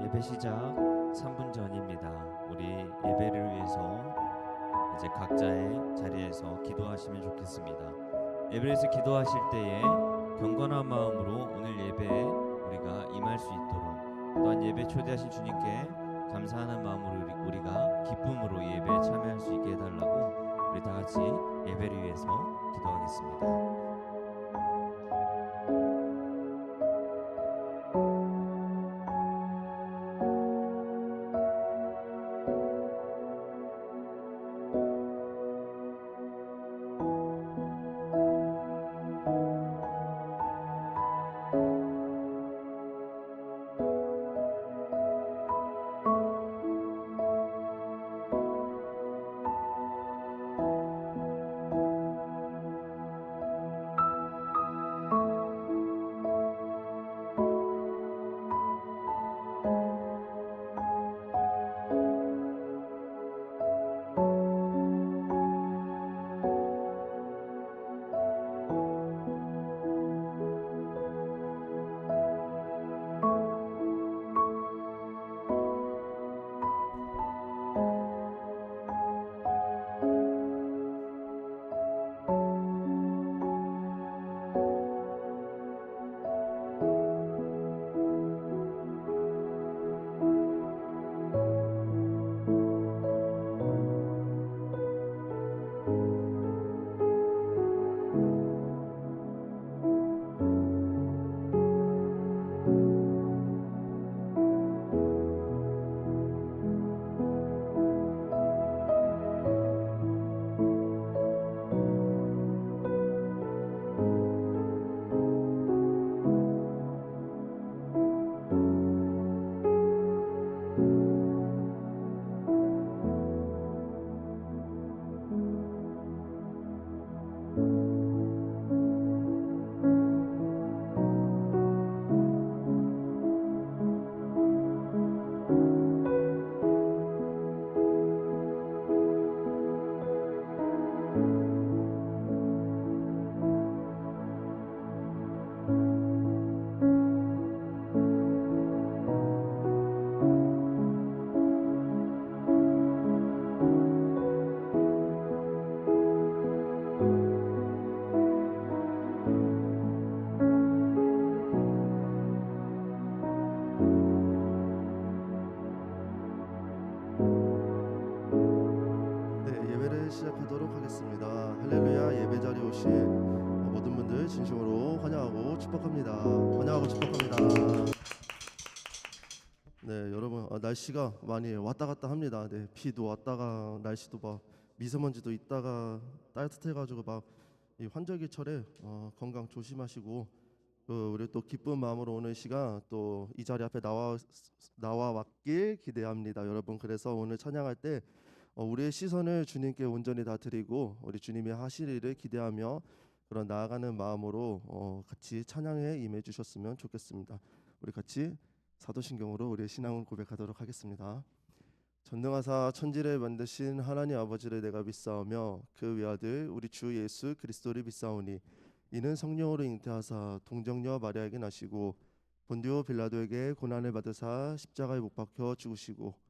예배 시작 3분 전입니다. 우리 예배를 위해서 이제 각자의 자리에서 기도하시면 좋겠습니다. 예배에서 기도하실 때에 경건한 마음으로 오늘 예배에 우리가 임할 수 있도록, 또한 예배 초대하신 주님께 감사하는 마음으로 우리가 기쁨으로 예배에 참여할 수 있게 해달라고 우리 다 같이 예배를 위해서 기도하겠습니다. 시작하도록 하겠습니다. 할렐루야. 예배 자리에 오신 모든 분들 진심으로 환영하고 축복합니다. 환영하고 축복합니다. 네, 여러분, 날씨가 많이 왔다 갔다 합니다. 네, 비도 왔다가 날씨도 막 미세먼지도 있다가 따뜻해가지고 막 이 환절기철에 건강 조심하시고, 우리 또 기쁜 마음으로 오늘 시간 또 이 자리 앞에 나와 왔길 기대합니다, 여러분. 그래서 오늘 찬양할 때 우리의 시선을 주님께 온전히 다 드리고 우리 주님이 하실 일을 기대하며 그런 나아가는 마음으로 같이 찬양에 임해 주셨으면 좋겠습니다. 우리 같이 사도신경으로 우리의 신앙을 고백하도록 하겠습니다. 전능하사 천지를 만드신 하나님 아버지를 내가 믿사오며 그 외아들 우리 주 예수 그리스도를 믿사오니 이는 성령으로 잉태하사 동정녀 마리아에게 나시고 본디오 빌라도에게 고난을 받으사 십자가에 못 박혀 죽으시고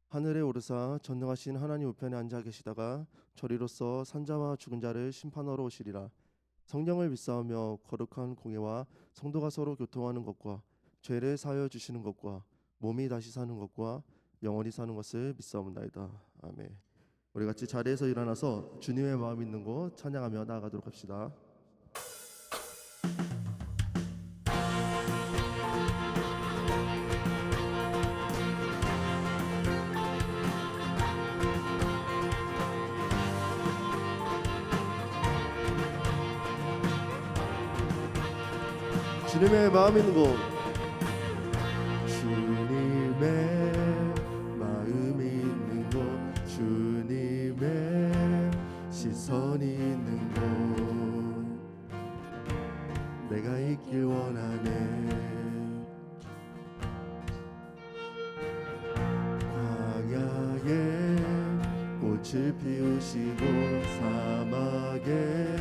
하늘에 오르사 전능하신 하나님 우편에 앉아 계시다가 저리로서 산자와 죽은 자를 심판하러 오시리라. 성령을 믿사오며 거룩한 공예와 성도가 서로 교통하는 것과 죄를 사하여 주시는 것과 몸이 다시 사는 것과 영원히 사는 것을 믿사옵나이다. 아멘. 우리 같이 자리에서 일어나서 주님의 마음 있는 곳 찬양하며 나아가도록 합시다. 주님의 마음 있는 곳, 주님의 마음 있는 곳, 주님의 시선이 있는 곳, 내가 있길 원하네. 광야에 꽃을 피우시고 사막에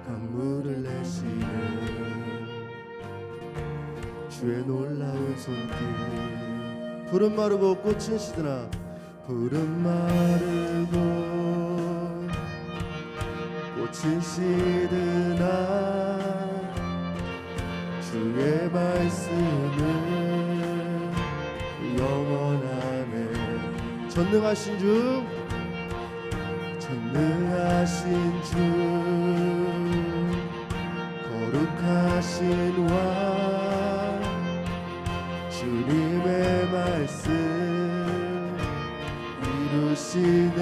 강물을 내시는 주의 놀라운 손길. 푸른 마르고 꽃은 시드나 푸른 마르고 꽃은 시드나 주의 말씀은 영원하네. 전능하신 주 전능하신 주 거룩하신 왕 주님의 말씀 이루시네.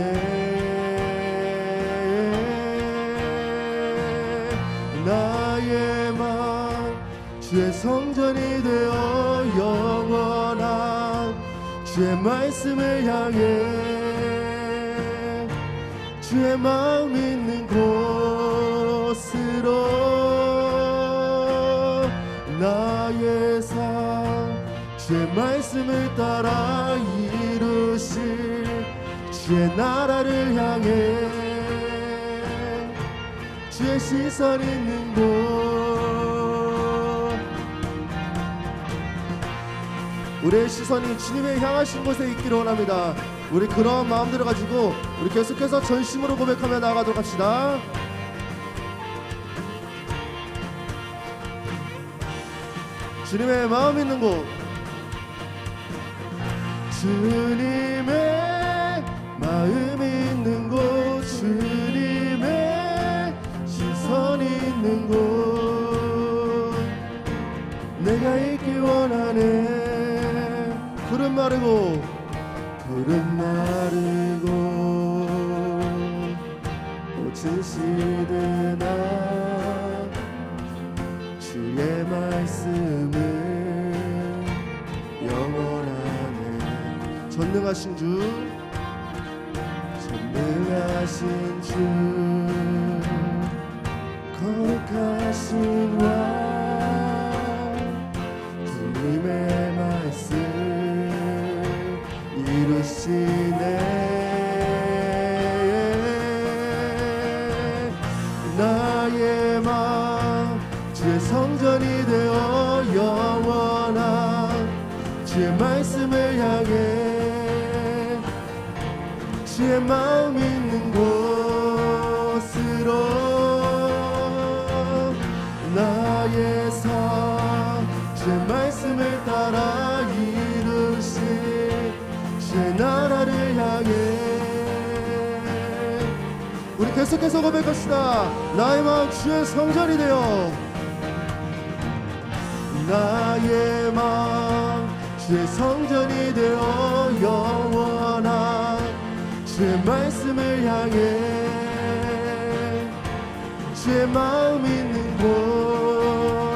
나의 마음 주의 성전이 되어 영원한 주의 말씀을 향해 주의 마음 있는 곳으로 나의 삶 주의 말씀을 따라 이루실 주의 나라를 향해 주의 시선 있는 곳. 우리의 시선이 주님의 향하신 곳에 있기를 원합니다. 우리 그런 마음들을 가지고 우리 계속해서 전심으로 고백하며 나아가도록 합시다. 주님의 마음 있는 곳. 주님의 마음 있는 곳 주님의 시선 있는 곳 내가 있길 원하네. 푸른 마르고 푸른 마르고 꽃은 시드나 주의 말씀은 영원하네. 전능하신 주 전능하신 주 거룩하신 왕 주님의 말씀 이루시네. 나의 마음 주의 성전이 되어 영원한 주의 말씀을 향해 주의 마음 있는 곳으로 나의 삶 주의 말씀을 따라 이루실 주의 나라를 향해 우리 계속해서 고백합시다. 나의 마음 주의 성전이 되어 나의 마음 주의 성전이 되어 영원한 주의 말씀을 향해 주의 마음 있는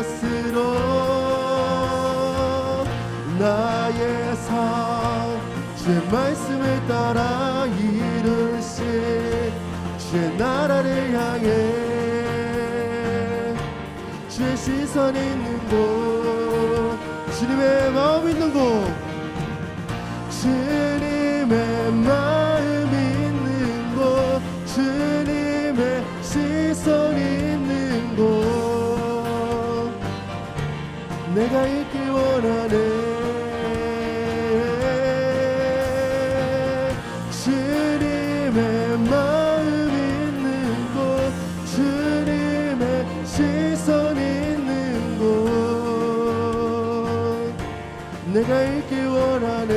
곳으로 나의 삶 주의 말씀을 따라 이루실 주의 나라를 향해 주의 시선 있는 곳 주님의 마음 있는 곳 주님의 마음 있는 곳 주님의 시선 있는 곳 내가 있길 원하네. 주님의 마음 있는 곳 주님의 시선 있는 곳 내가 있길 원하네.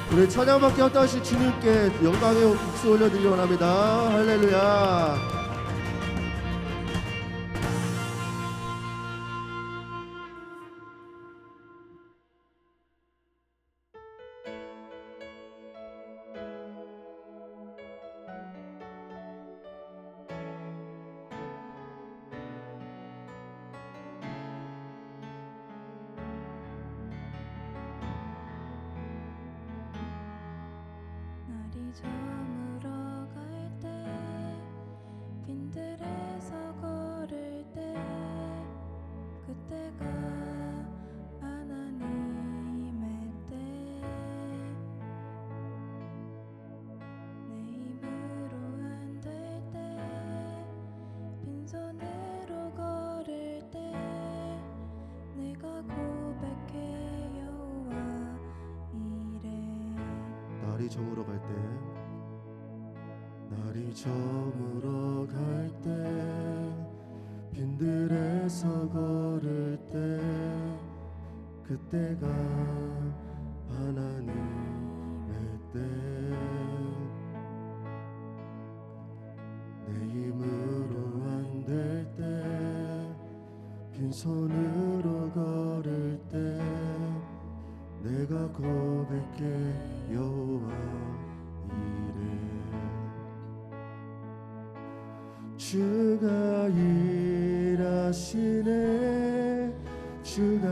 우리 찬양받기 합당하신 주님께 영광의 박수 올려드리기 원합니다. 할렐루야. 날이 저물어 갈 때 빈들에서 걸을 때 날이 저물어 갈 때, 날이 저물어 갈 때, 빈들에서 걸을 때, 그때가 하나님의 때, 내 힘으로 안 될 때, 빈손으로 걸을 때, 내가 고백해 여호와 이래. 주가 일하시네, 주가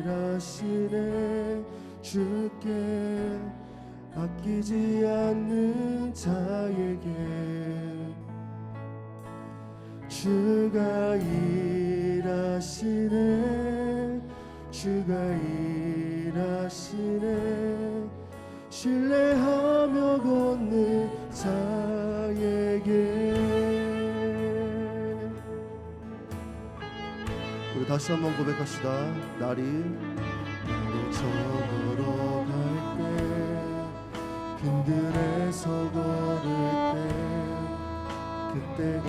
일하시네, 주께 아끼지 않는 자에게. 주가 일하시네, 주가 일하시네, 신뢰하며 걷는 자에게. 우리 다시 한번 고백합시다. 날이 저물어 갈 때, 빈들에서 걸을 때, 그때가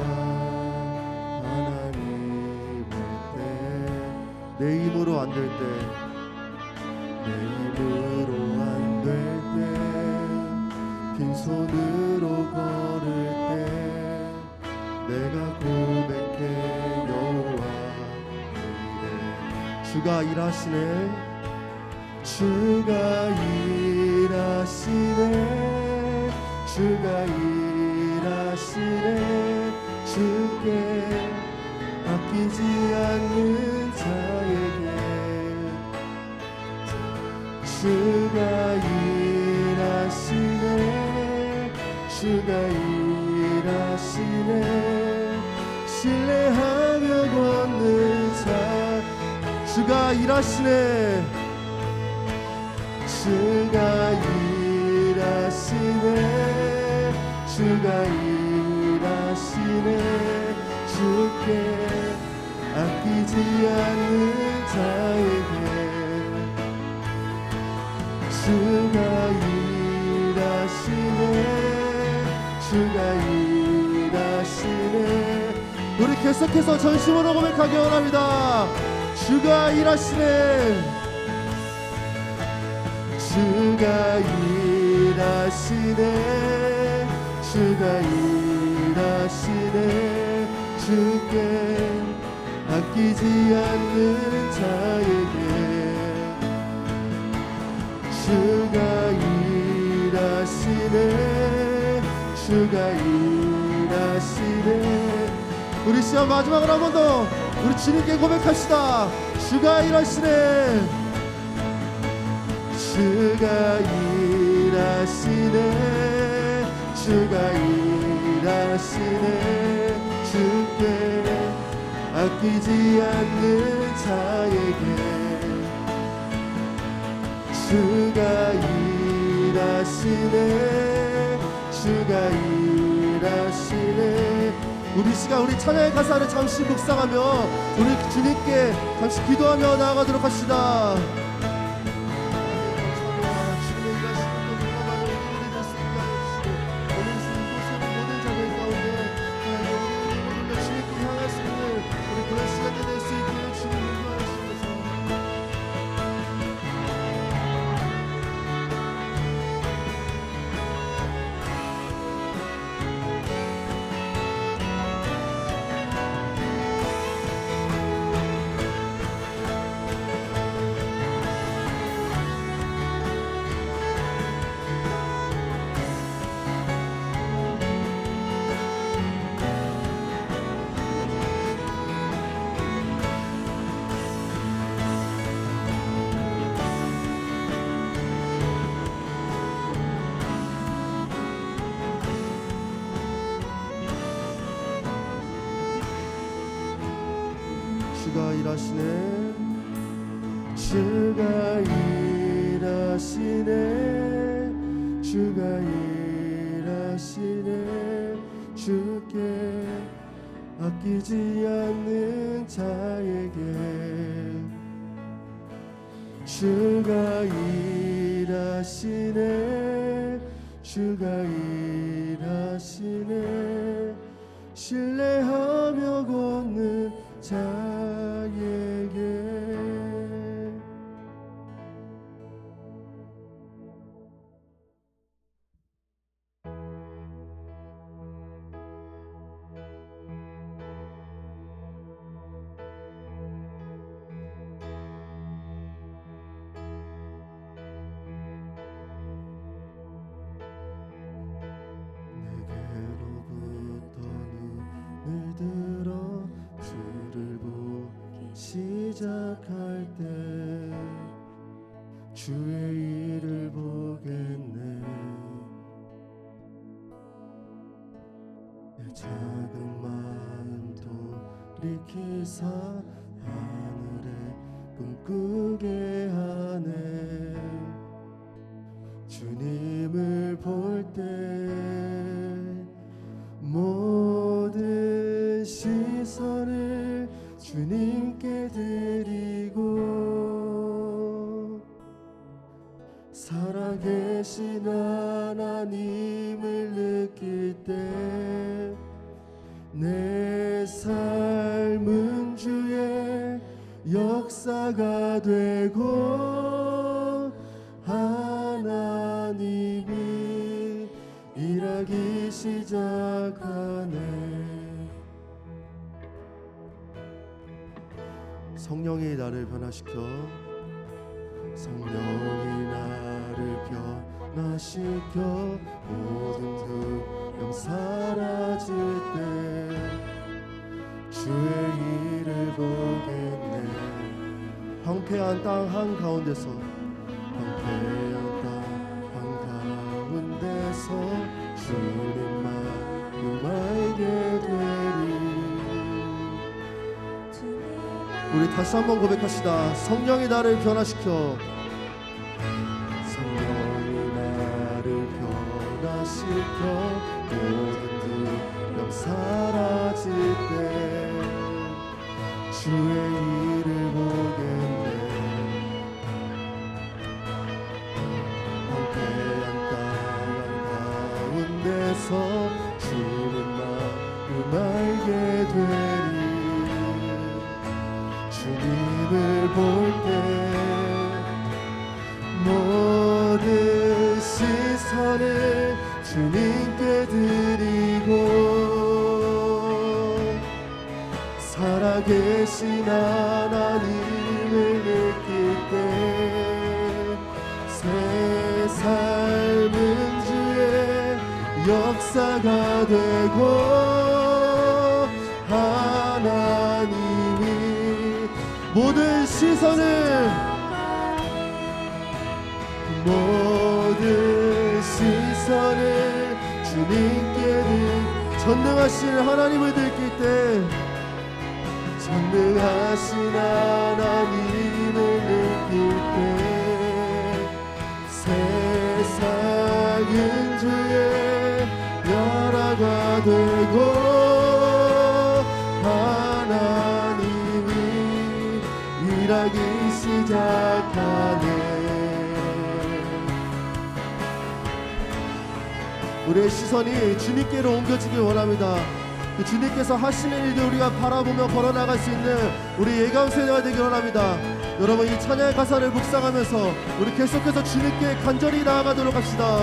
하나님의 때, 내 힘으로 안 될 때, 내 힘으로 안 될 때, 빈손으로 걸을 때, 내가 고백해 여호와 이래. 주가 일하시네, 주가 일하시네, 주가 일하시네, 주께 아끼지 않는 자에게. 주가 일하시네, 주가 일하시네, 신뢰하며 걷는 자. 주가 일하시네, 주가 일하시네, 주가 일하시네, 주께 아끼지 않는 자에게. 주가 일하시네, 주가 일하시네. 우리 계속해서 전심으로 고백하기 원합니다. 주가 일하시네, 주가 일하시네, 주가 일하시네, 주께 아끼지 않는 자에게. 주가 일하시네, 주가 일하시네. 우리 시간 마지막으로 한 번 더 우리 주님께 고백합시다. 주가 일하시네, 주가 일하시네, 주가 일하시네, 주께 아끼지 않는 자에게. 주가 일하시네, 주가 일하시네. 우리 시간 우리 찬양의 가사를 잠시 묵상하며 우리 주님께 잠시 기도하며 나아가도록 합시다. 주가 일하시네, 주가 일하시네, 주가 일하시네, 주께 아끼지 않는 자에게. 주가 일하시네 주가 일하시네 신뢰하며 걷는 자에게 내게로부터 눈을 들어 주를 보기 시작할 때 주의 일을 보겠네 내 작은 마음 돌이키사 하늘에 꿈꾸게 하네 주님을 볼 때 모든 시선을 주님께 드리고 살아계신 하나님을 느낄 때 내 삶은 주의 역사가 되고 하나님이 일하기 시작하네 성령이 나를 변화시켜 성령이 나를 변화시켜 모든 두려움 사라질 때 주의 일을 보겠네 황폐한 땅 한가운데서 황폐한 땅 한가운데서 주님만 알게 되리 우리 다시 한번 고백합시다 성령이 나를 변화시켜 성령이 나를 변화시켜 모든 두려움 사라질 때 주의 일을 보겠네 황폐한 땅 가운데서 주는 마음 알게 되리 주님을 볼 때 모든 시선을 주님께 드리고 살아계신 하나님을 느낄 때 새 삶은 주의 역사가 되고 하나님이 모든 시선을 주님께 전능하신 하나님을 느낄 때 전능하신 하나님을 느낄 때 세상은 주의 나라가 되고 하나님이 일하기 시작하네 우리의 시선이 주님께로 옮겨지길 원합니다. 그 주님께서 하시는 일들 우리가 바라보며 걸어나갈 수 있는 우리 예감 세대가 되길 원합니다. 여러분 이 찬양의 가사를 묵상하면서 우리 계속해서 주님께 간절히 나아가도록 합시다.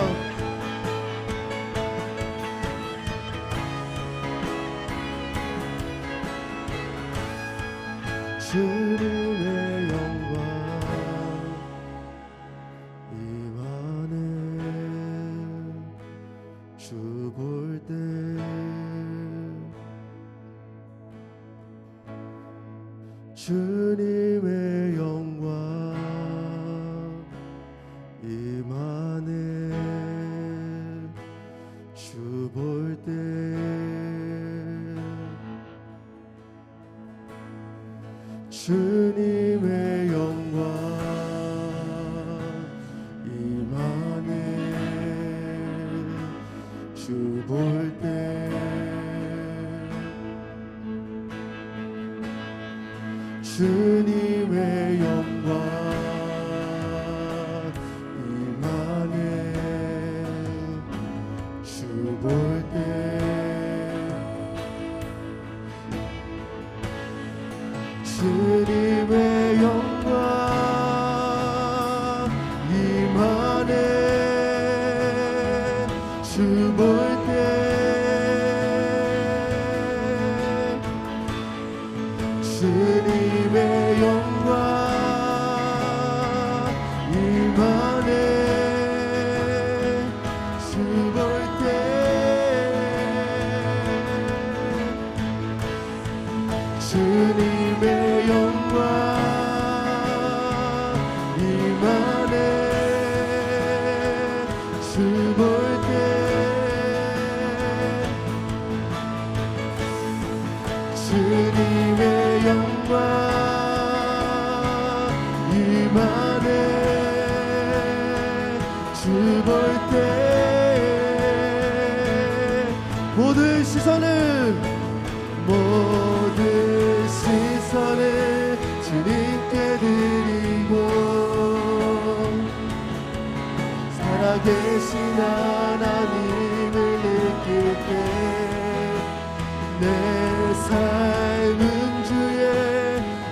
주님의 영광 임하네 주 볼 때 주님의 영광 임하네 주 볼 때 주님의 영광 임하네 주 볼 때 주님의 영광 주님의 영광 임하네 주 볼 때 주님의 영광 임하네 주 볼 때 주님의 영광 임하네 주 볼 때 주님의 영광 임하네 주 볼 때 모든 시선을 주님께 드리고 살아계신 하나님을 느낄 때 내 삶은 주의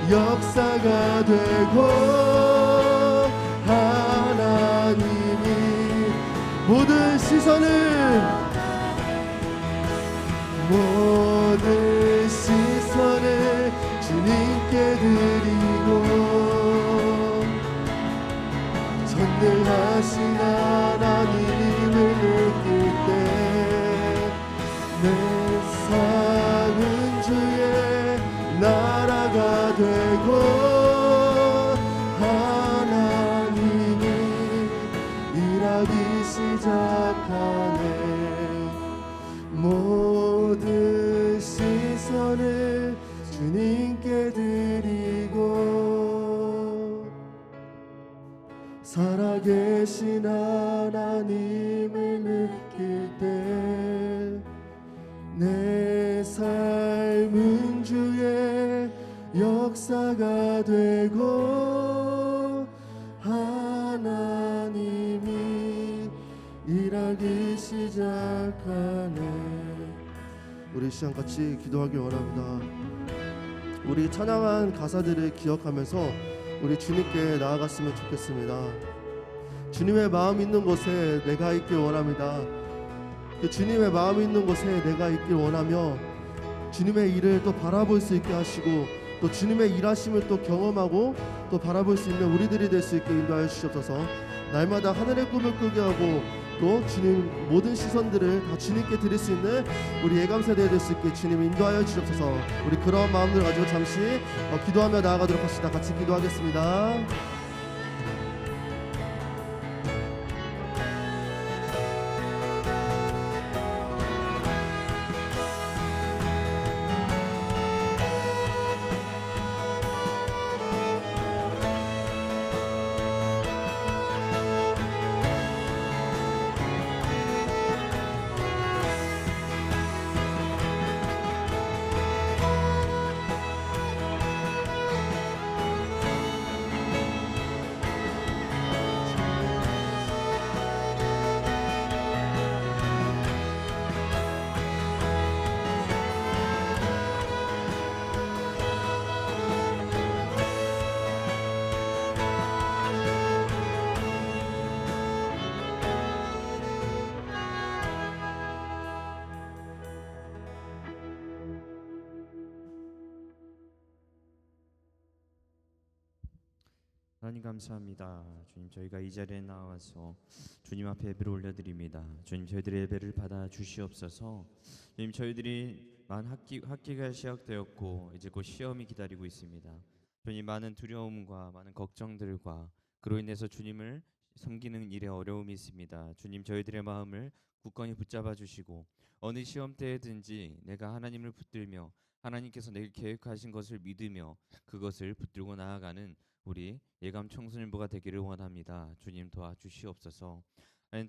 역사가 되고 하나님이 모든 시선을 주님께 드리고 전능하신 하나님을 느낄 때 내 삶은 주의 나라가 되고 하나님이 일하기 시작하네 모든 시선을 주님께 드리고 살아계신 하나님을 느낄 때 내 삶은 주의 역사가 되고 하나님이 일하기 시작하네. 우리 시간 같이 기도하기 원합니다. 우리 찬양한 가사들을 기억하면서 우리 주님께 나아갔으면 좋겠습니다. 주님의 마음 있는 곳에 내가 있길 원합니다. 그 주님의 마음 있는 곳에 내가 있길 원하며 주님의 일을 또 바라볼 수 있게 하시고 또 주님의 일하심을 또 경험하고 또 바라볼 수 있는 우리들이 될 수 있게 인도하여 주시옵소서. 날마다 하늘의 꿈을 꾸게 하고 또 주님 모든 시선들을 다 주님께 드릴 수 있는 우리 예감세대가 될 수 있게 주님 인도하여 주옵소서. 우리 그런 마음들 가지고 잠시 기도하며 나아가도록 합시다. 같이 기도하겠습니다. 하나님 감사합니다. 주님 저희가 이 자리에 나와서 주님 앞에 예배를 올려드립니다. 주님 저희들의 예배를 받아 주시옵소서. 주님 저희들이 학기가 시작되었고 이제 곧 시험이 기다리고 있습니다. 주님 많은 두려움과 많은 걱정들과 그로 인해서 주님을 섬기는 일에 어려움이 있습니다. 주님 저희들의 마음을 굳건히 붙잡아 주시고 어느 시험대에든지 내가 하나님을 붙들며 하나님께서 내게 계획하신 것을 믿으며 그것을 붙들고 나아가는 우리 예감 청소년부가 되기를 원합니다. 주님 도와주시옵소서.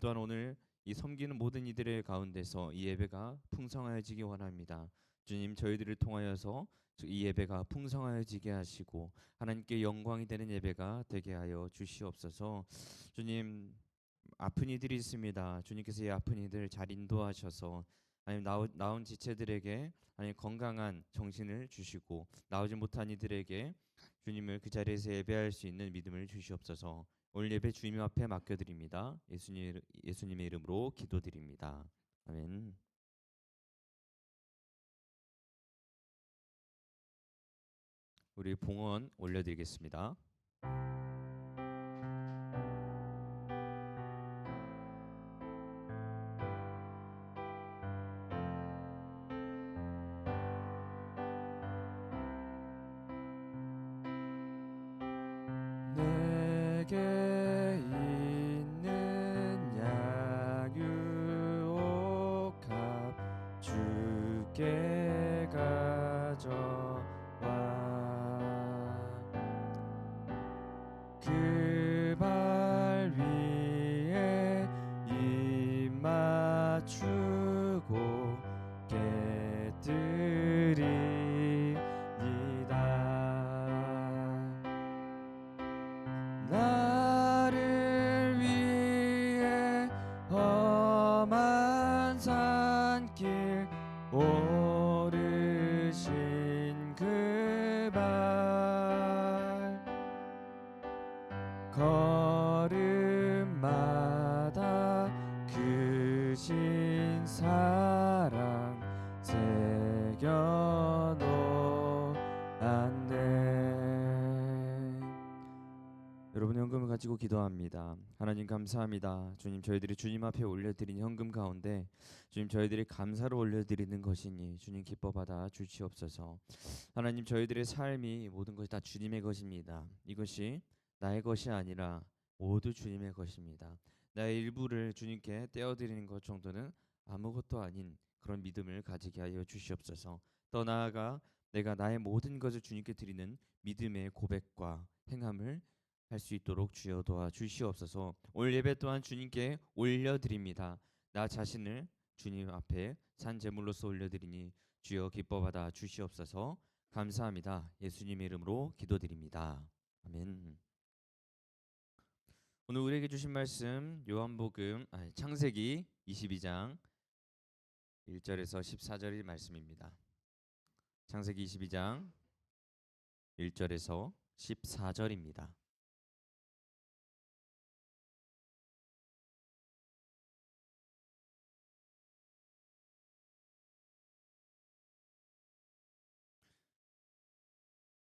또한 오늘 이 섬기는 모든 이들의 가운데서 이 예배가 풍성하여지기 원합니다. 주님 저희들을 통하여서 이 예배가 풍성하여지게 하시고 하나님께 영광이 되는 예배가 되게 하여 주시옵소서. 주님 아픈 이들이 있습니다. 주님께서 이 아픈 이들 잘 인도하셔서 아니면 나온 지체들에게 아니면 건강한 정신을 주시고 나오지 못한 이들에게 주님을 그 자리에서 예배할 수 있는 믿음을 주시옵소서. 오늘 예배 주님 앞에 맡겨드립니다. 예수님의 이름으로 기도드립니다. 아멘. 우리 봉헌 올려드리겠습니다. 내게 있는 양유옥합 주께 가져와 그 발 위에 입 맞추고 깨뜨리니다. 나를 위해 험한 산길 오르신 그 발 걸음마다 크신 사랑 새겨놓았네. 여러분, 현금을 가지고 기도합니다. 하나님 감사합니다. 주님, 저희들이 주님 앞에 올려드린 현금 가운데 주님, 저희들이 감사로 올려드리는 것이니 주님 기뻐 받아 주시옵소서. 하나님, 저희들의 삶이 모든 것이 다 주님의 것입니다. 이것이 나의 것이 아니라 모두 주님의 것입니다. 나의 일부를 주님께 떼어드리는 것 정도는 아무것도 아닌 그런 믿음을 가지게 하여 주시옵소서. 더 나아가 내가 나의 모든 것을 주님께 드리는 믿음의 고백과 행함을 할 수 있도록 주여 도와 주시옵소서. 오늘 예배 또한 주님께 올려드립니다. 나 자신을 주님 앞에 산 제물로서 올려드리니 주여 기뻐 받아 주시옵소서. 감사합니다. 예수님의 이름으로 기도드립니다. 아멘. 오늘 우리에게 주신 말씀 창세기 22장 1절에서 14절의 말씀입니다. 창세기 22장 1절에서 14절입니다.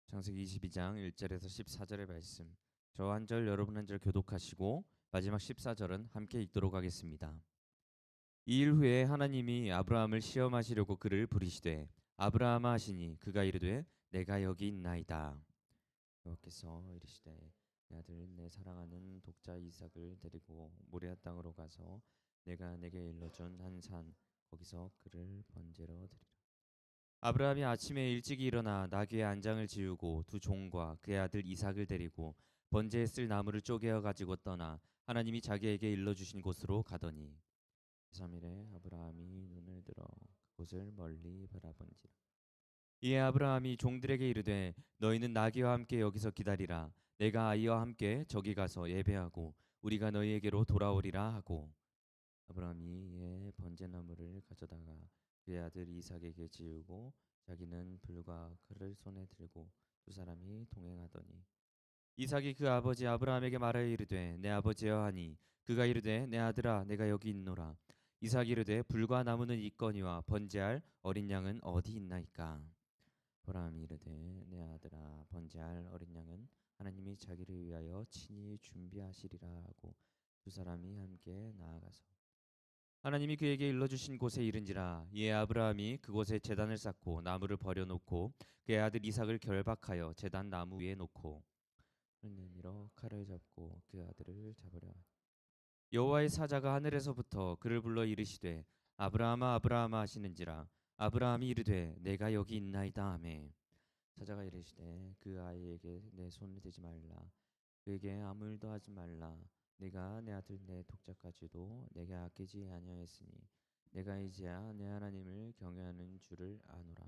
창세기 22장 1절에서 14절의 말씀. 저 한 절 여러분 한 절 교독하시고 마지막 14절은 함께 읽도록 하겠습니다. 이 일 후에 하나님이 아브라함을 시험하시려고 그를 부르시되 아브라함아 하시니 그가 이르되 내가 여기 있나이다. 여호와께서 이르시되 내 아들 내 사랑하는 독자 이삭을 데리고 모리아 땅으로 가서 내가 내게 일러준 한 산 거기서 그를 번제로 드리라. 아브라함이 아침에 일찍이 일어나 나귀의 안장을 지우고 두 종과 그의 아들 이삭을 데리고 번제에 쓸 나무를 쪼개어 가지고 떠나 하나님이 자기에게 일러주신 곳으로 가더니 3일에 아브라함이 눈을 들어 그곳을 멀리 바라본지라. 이에 아브라함이 종들에게 이르되 너희는 나귀와 함께 여기서 기다리라. 내가 아이와 함께 저기 가서 예배하고 우리가 너희에게로 돌아오리라 하고 아브라함이 이에 번제나무를 가져다가 그의 아들 이삭에게 지우고 자기는 불과 칼을 손에 들고 두 사람이 동행하더니 이삭이 그 아버지 아브라함에게 말하여 이르되 내 아버지여 하니 그가 이르되 내 아들아 내가 여기 있노라. 이삭이 이르되 불과 나무는 있거니와 번제할 어린 양은 어디 있나이까. 아브라함이 이르되 내 아들아 번제할 어린 양은 하나님이 자기를 위하여 친히 준비하시리라 하고 두 사람이 함께 나아가서 하나님이 그에게 일러주신 곳에 이른지라. 이에 아브라함이 그곳에 제단을 쌓고 나무를 버려놓고 그의 아들 이삭을 결박하여 제단 나무 위에 놓고 내밀어 칼을 잡고 그 아들을 잡으려 하니 여호와의 사자가 하늘에서부터 그를 불러 이르시되 아브라함아 아브라함아 하시는지라. 아브라함이 이르되 내가 여기 있나이다 하매 사자가 이르시되 그 아이에게 내 손을 대지 말라. 그에게 아무 일도 하지 말라. 내가 내 아들 내 독자까지도 내게 아끼지 아니하였으니 내가 이제야 내 하나님을 경외하는 줄을 아노라.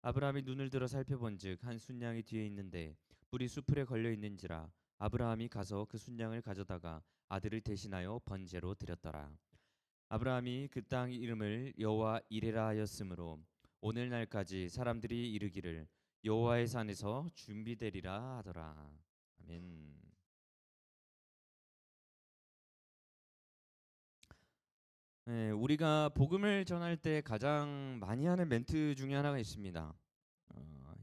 아브라함이 눈을 들어 살펴본즉 한 순양이 뒤에 있는데 뿔이 수풀에 걸려 있는지라. 아브라함이 가서 그 순양을 가져다가 아들을 대신하여 번제로 드렸더라. 아브라함이 그 땅 이름을 여호와 이레라 하였으므로 오늘날까지 사람들이 이르기를 여호와의 산에서 준비되리라 하더라. 아멘. 네, 우리가 복음을 전할 때 가장 많이 하는 멘트 중에 하나가 있습니다.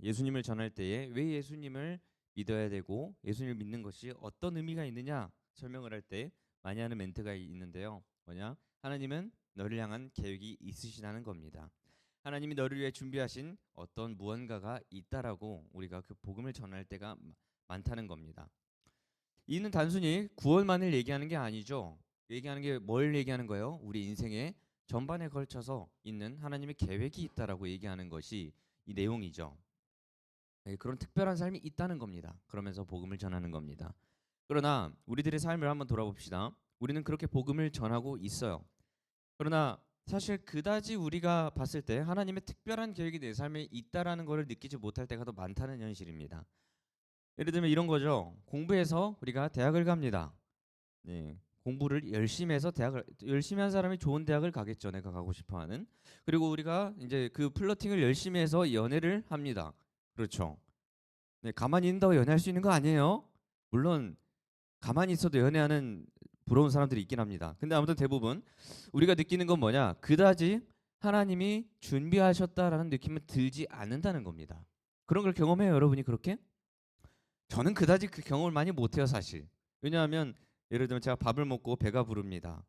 예수님을 전할 때에 왜 예수님을 믿어야 되고 예수님을 믿는 것이 어떤 의미가 있느냐 설명을 할 때 많이 하는 멘트가 있는데요. 뭐냐? 하나님은 너를 향한 계획이 있으시다는 겁니다. 하나님이 너를 위해 준비하신 어떤 무언가가 있다라고 우리가 그 복음을 전할 때가 많다는 겁니다. 이는 단순히 구원만을 얘기하는 게 아니죠. 얘기하는 게 뭘 얘기하는 거예요? 우리 인생의 전반에 걸쳐서 있는 하나님의 계획이 있다라고 얘기하는 것이 이 내용이죠. 네, 그런 특별한 삶이 있다는 겁니다. 그러면서 복음을 전하는 겁니다. 그러나 우리들의 삶을 한번 돌아봅시다. 우리는 그렇게 복음을 전하고 있어요. 그러나 사실 그다지 우리가 봤을 때 하나님의 특별한 계획이 내 삶에 있다라는 것을 느끼지 못할 때가 더 많다는 현실입니다. 예를 들면 이런 거죠. 공부해서 우리가 대학을 갑니다. 네, 공부를 열심히 해서 대학을 열심히 한 사람이 좋은 대학을 가겠죠. 내가 가고 싶어하는. 그리고 우리가 이제 그 플러팅을 열심히 해서 연애를 합니다. 그렇죠. 네, 가만히 있는다고 연애할 수 있는 거 아니에요. 물론 가만히 있어도 연애하는 부러운 사람들이 있긴 합니다. 근데 아무튼 대부분 우리가 느끼는 건 뭐냐? 그다지 하나님이 준비하셨다라는 느낌은 들지 않는다는 겁니다. 그런 걸 경험해요, 여러분이 그렇게? 저는 그다지 그 경험을 많이 못해요, 사실. 왜냐하면 예를 들면 제가 밥을 먹고 배가 부릅니다.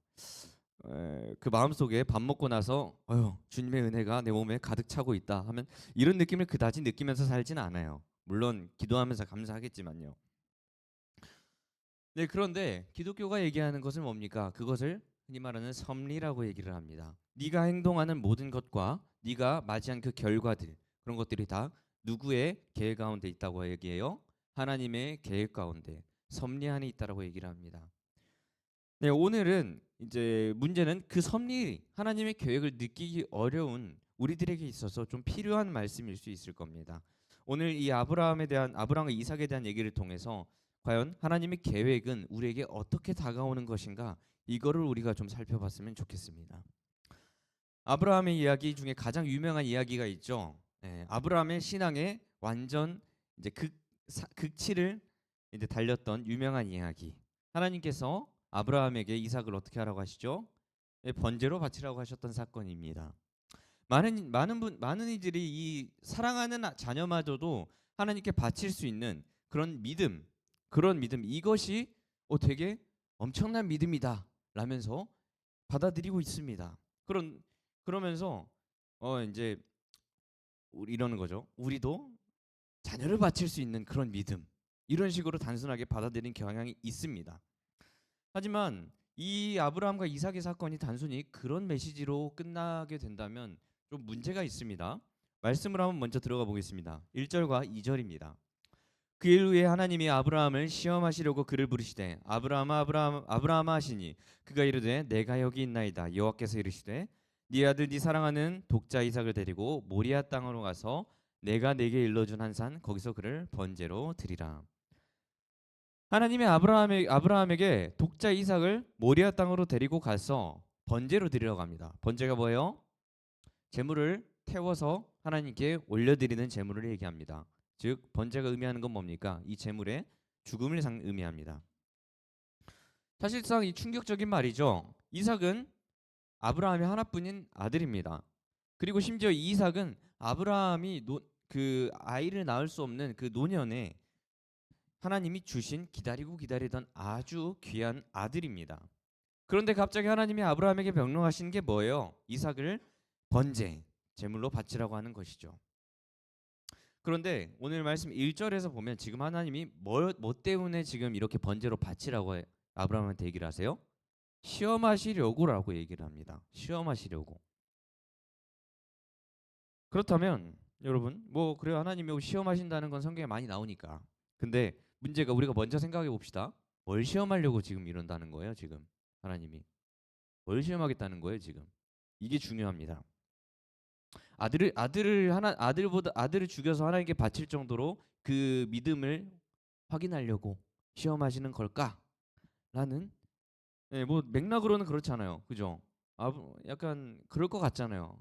그 마음속에 밥 먹고 나서 주님의 은혜가 내 몸에 가득 차고 있다 하면 이런 느낌을 그다지 느끼면서 살진 않아요. 물론 기도하면서 감사하겠지만요. 네, 그런데 기독교가 얘기하는 것은 뭡니까? 그것을 흔히 말하는 섭리라고 얘기를 합니다. 네가 행동하는 모든 것과 네가 맞이한 그 결과들 그런 것들이 다 누구의 계획 가운데 있다고 얘기해요? 하나님의 계획 가운데 섭리 안에 있다라고 얘기를 합니다. 네, 오늘은 이제 문제는 그 섭리 하나님의 계획을 느끼기 어려운 우리들에게 있어서 좀 필요한 말씀일 수 있을 겁니다. 오늘 이 아브라함과 이삭에 대한 얘기를 통해서 과연 하나님의 계획은 우리에게 어떻게 다가오는 것인가 이거를 우리가 좀 살펴봤으면 좋겠습니다. 아브라함의 이야기 중에 가장 유명한 이야기가 있죠. 아브라함의 신앙의 완전 이제 극치를 이제 달렸던 유명한 이야기. 하나님께서 아브라함에게 이삭을 어떻게 하라고 하시죠? 번제로 바치라고 하셨던 사건입니다. 많은 이들이 이 사랑하는 자녀마저도 하나님께 바칠 수 있는 그런 믿음 이것이 되게 엄청난 믿음이다 라면서 받아들이고 있습니다. 그러면서 이제 이러는 거죠. 우리도 자녀를 바칠 수 있는 그런 믿음 이런 식으로 단순하게 받아들이는 경향이 있습니다. 하지만 이 아브라함과 이삭의 사건이 단순히 그런 메시지로 끝나게 된다면 좀 문제가 있습니다. 말씀을 한번 먼저 들어가 보겠습니다. 1절과 2절입니다. 그 일 후에 하나님이 아브라함을 시험하시려고 그를 부르시되 아브라함아 아브라함아 하시니 그가 이르되 내가 여기 있나이다. 여호와께서 이르시되 네 아들 네 사랑하는 독자 이삭을 데리고 모리아 땅으로 가서 내가 내게 일러준 한 산 거기서 그를 번제로 드리라. 하나님이 아브라함에게 독자 이삭을 모리아 땅으로 데리고 가서 번제로 드리려고 합니다. 번제가 뭐예요? 제물을 태워서 하나님께 올려드리는 제물을 얘기합니다. 즉 번제가 의미하는 건 뭡니까? 이 제물의 죽음을 의미합니다. 사실상 이 충격적인 말이죠. 이삭은 아브라함의 하나뿐인 아들입니다. 그리고 심지어 이삭은 아브라함이 그 아이를 낳을 수 없는 그 노년에 하나님이 주신 기다리던 아주 귀한 아들입니다. 그런데 갑자기 하나님이 아브라함에게 명령하신 게 뭐예요? 이삭을 번제, 제물로 바치라고 하는 것이죠. 그런데 오늘 말씀 1절에서 보면 지금 하나님이 뭐 때문에 지금 이렇게 번제로 바치라고 아브라함한테 얘기를 하세요? 시험하시려고라고 얘기를 합니다. 시험하시려고. 그렇다면 여러분 뭐 그래요 하나님이 시험하신다는 건 성경에 많이 나오니까. 근데 문제가 우리가 먼저 생각해 봅시다. 뭘 시험하려고 지금 이런다는 거예요 지금 하나님이. 뭘 시험하겠다는 거예요 지금. 이게 중요합니다. 아들을 죽여서 하나님께 바칠 정도로 그 믿음을 확인하려고 시험하시는 걸까라는 뭐 맥락으로는 그렇잖아요, 그죠? 약간 그럴 것 같잖아요.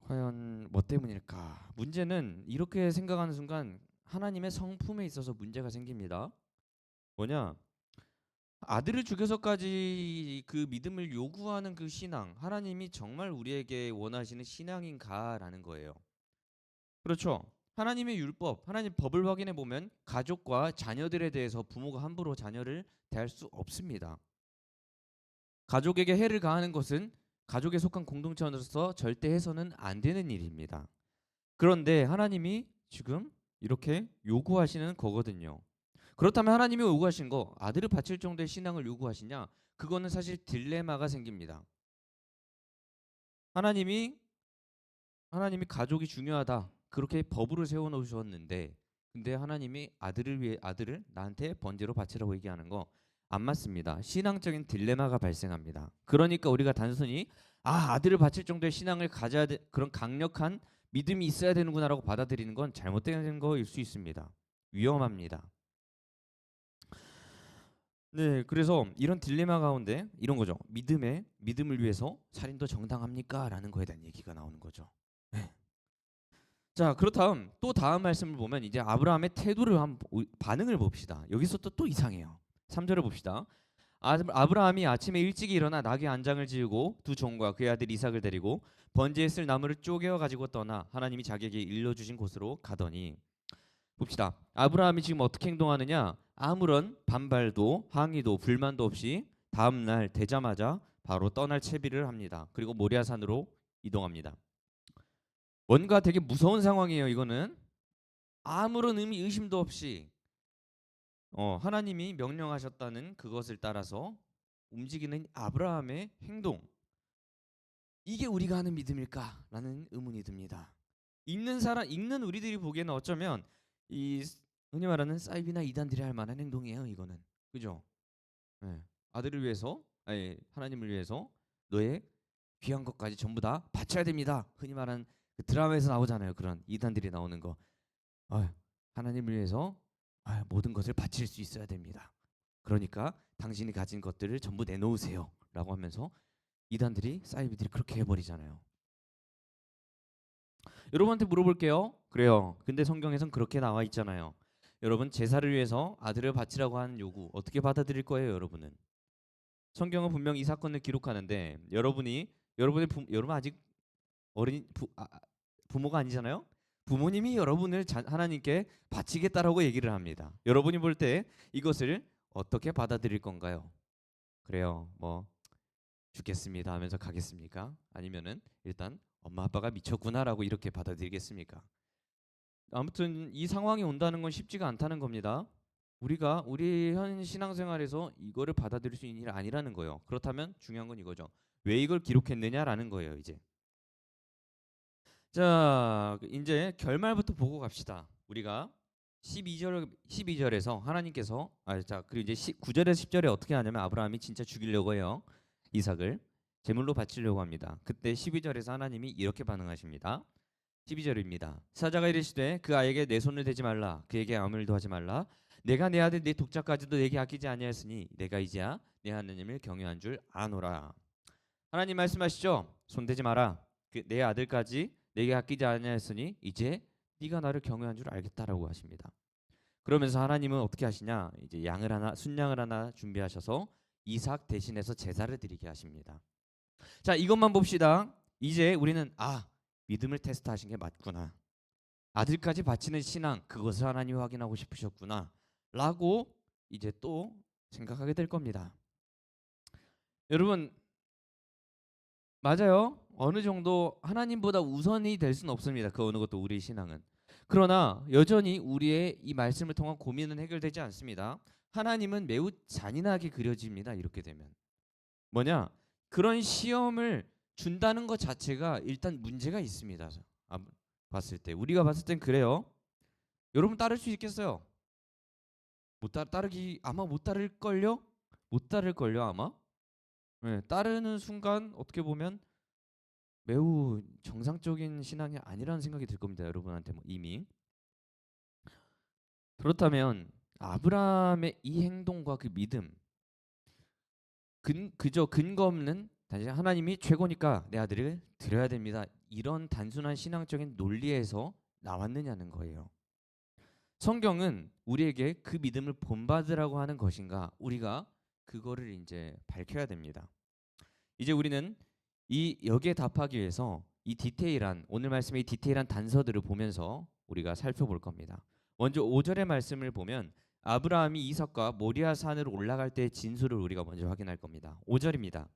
과연 뭐 때문일까? 문제는 이렇게 생각하는 순간 하나님의 성품에 있어서 문제가 생깁니다. 뭐냐? 아들을 죽여서까지 그 믿음을 요구하는 그 신앙, 하나님이 정말 우리에게 원하시는 신앙인가라는 거예요. 그렇죠? 하나님의 율법, 하나님 법을 확인해 보면 가족과 자녀들에 대해서 부모가 함부로 자녀를 대할 수 없습니다. 가족에게 해를 가하는 것은 가족에 속한 공동체로서 절대 해서는 안 되는 일입니다. 그런데 하나님이 지금 이렇게 요구하시는 거거든요. 그렇다면 하나님이 요구하신 거 아들을 바칠 정도의 신앙을 요구하시냐? 그거는 사실 딜레마가 생깁니다. 하나님이 하나님이 가족이 중요하다. 그렇게 법으로 세워 놓으셨는데 근데 하나님이 아들을 위해 아들을 나한테 번제로 바치라고 얘기하는 거 안 맞습니다. 신앙적인 딜레마가 발생합니다. 그러니까 우리가 단순히 아들을 바칠 정도의 신앙을 가져야 돼 그런 강력한 믿음이 있어야 되는구나라고 받아들이는 건 잘못된 거일 수 있습니다. 위험합니다. 네, 그래서 이런 딜레마 가운데 이런 거죠. 믿음을 위해서 살인도 정당합니까? 라는 거에 대한 얘기가 나오는 거죠. 네. 자, 그렇다면 또 다음 말씀을 보면 이제 아브라함의 태도를 반응을 봅시다. 여기서 또 이상해요. 3절을 봅시다. 아브라함이 아침에 일찍 일어나 나귀 안장을 지우고 두 종과 그의 아들 이삭을 데리고 번제에 쓸 나무를 쪼개어 가지고 떠나 하나님이 자기에게 일러주신 곳으로 가더니 봅시다. 아브라함이 지금 어떻게 행동하느냐? 아무런 반발도 항의도 불만도 없이 다음 날 되자마자 바로 떠날 채비를 합니다. 그리고 모리아산으로 이동합니다. 뭔가 되게 무서운 상황이에요. 이거는 아무런 의심도 없이 하나님이 명령하셨다는 그것을 따라서 움직이는 아브라함의 행동. 이게 우리가 하는 믿음일까라는 의문이 듭니다. 읽는 우리들이 보기에는 어쩌면 이 흔히 말하는 사이비나 이단들이 할 만한 행동이에요. 이거는 그죠? 네. 아들을 위해서, 아니 하나님을 위해서 너의 귀한 것까지 전부 다 바쳐야 됩니다. 흔히 말하는 그 드라마에서 나오잖아요. 그런 이단들이 나오는 거. 아, 하나님을 위해서 모든 것을 바칠 수 있어야 됩니다. 그러니까 당신이 가진 것들을 전부 내놓으세요라고 하면서 이단들이 사이비들이 그렇게 해버리잖아요. 여러분한테 물어볼게요. 그래요. 근데 성경에선 그렇게 나와 있잖아요. 여러분 제사를 위해서 아들을 바치라고 하는 요구 어떻게 받아들일 거예요, 여러분은? 성경은 분명 이 사건을 기록하는데 여러분 아직 부모가 아니잖아요. 부모님이 여러분을 하나님께 바치겠다라고 얘기를 합니다. 여러분이 볼 때 이것을 어떻게 받아들일 건가요? 그래요. 뭐 죽겠습니다 하면서 가겠습니까? 아니면은 일단 엄마 아빠가 미쳤구나라고 이렇게 받아들이겠습니까? 아무튼 이 상황이 온다는 건 쉽지가 않다는 겁니다. 우리가 우리 현 신앙생활에서 이거를 받아들일 수 있는 일 아니라는 거예요. 그렇다면 중요한 건 이거죠. 왜 이걸 기록했느냐라는 거예요, 이제. 자, 이제 결말부터 보고 갑시다. 우리가 12절에서 하나님께서 자, 그리고 이제 9절에서 10절에 어떻게 하냐면 아브라함이 진짜 죽이려고 해요. 이삭을 제물로 바치려고 합니다. 그때 12절에서 하나님이 이렇게 반응하십니다. 12절입니다. 사자가 이르시되 그 아이에게 내 손을 대지 말라 그에게 아무 일도 하지 말라 내가 내 아들 내 독자까지도 내게 아끼지 아니하였으니 내가 이제야 내 하나님을 경외한 줄 아노라. 하나님 말씀하시죠. 손 대지 마라. 내 아들까지 내게 아끼지 아니하였으니 이제 네가 나를 경외한 줄 알겠다라고 하십니다. 그러면서 하나님은 어떻게 하시냐? 이제 순양을 하나 준비하셔서 이삭 대신해서 제사를 드리게 하십니다. 자, 이것만 봅시다. 이제 우리는 믿음을 테스트하신 게 맞구나. 아들까지 바치는 신앙 그것을 하나님 확인하고 싶으셨구나. 라고 이제 또 생각하게 될 겁니다. 여러분 맞아요. 어느 정도 하나님보다 우선이 될 수는 없습니다. 그 어느 것도 우리의 신앙은. 그러나 여전히 우리의 이 말씀을 통한 고민은 해결되지 않습니다. 하나님은 매우 잔인하게 그려집니다. 이렇게 되면. 뭐냐? 그런 시험을 준다는 것 자체가 일단 문제가 있습니다. 봤을 때. 우리가 봤을 땐 그래요. 여러분 따를 수 있겠어요? 아마 못 따를걸요? 못 따를걸요 아마? 네, 따르는 순간 어떻게 보면 매우 정상적인 신앙이 아니라는 생각이 들 겁니다. 여러분한테 이미. 그렇다면 아브라함의 이 행동과 그 믿음 그저 근거 없는 단지 하나님이 최고니까 내 아들을 드려야 됩니다. 이런 단순한 신앙적인 논리에서 나왔느냐는 거예요. 성경은 우리에게 그 믿음을 본받으라고 하는 것인가? 우리가 그거를 이제 밝혀야 됩니다. 이제 우리는 이 여기에 답하기 위해서 이 디테일한 오늘 말씀의 이 디테일한 단서들을 보면서 우리가 살펴볼 겁니다. 먼저 5절의 말씀을 보면 아브라함이 이삭과 모리아 산으로 올라갈 때의 진술을 우리가 먼저 확인할 겁니다. 5절입니다.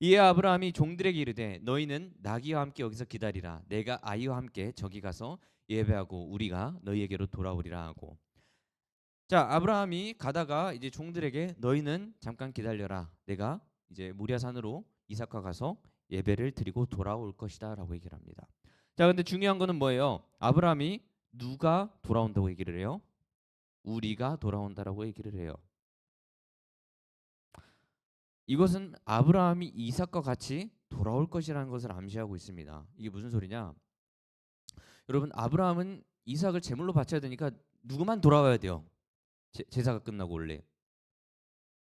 이에 아브라함이 종들에게 이르되 너희는 나귀와 함께 여기서 기다리라. 내가 아이와 함께 저기 가서 예배하고 우리가 너희에게로 돌아오리라 하고. 자, 아브라함이 가다가 이제 종들에게 너희는 잠깐 기다려라. 내가 이제 모리아 산으로 이삭과 가서 예배를 드리고 돌아올 것이다라고 얘기를 합니다. 자, 근데 중요한 거는 뭐예요? 아브라함이 누가 돌아온다고 얘기를 해요? 우리가 돌아온다라고 얘기를 해요. 이것은 아브라함이 이삭과 같이 돌아올 것이라는 것을 암시하고 있습니다. 이게 무슨 소리냐? 여러분, 아브라함은 이삭을 제물로 바쳐야 되니까 누구만 돌아와야 돼요. 제사가 끝나고 원래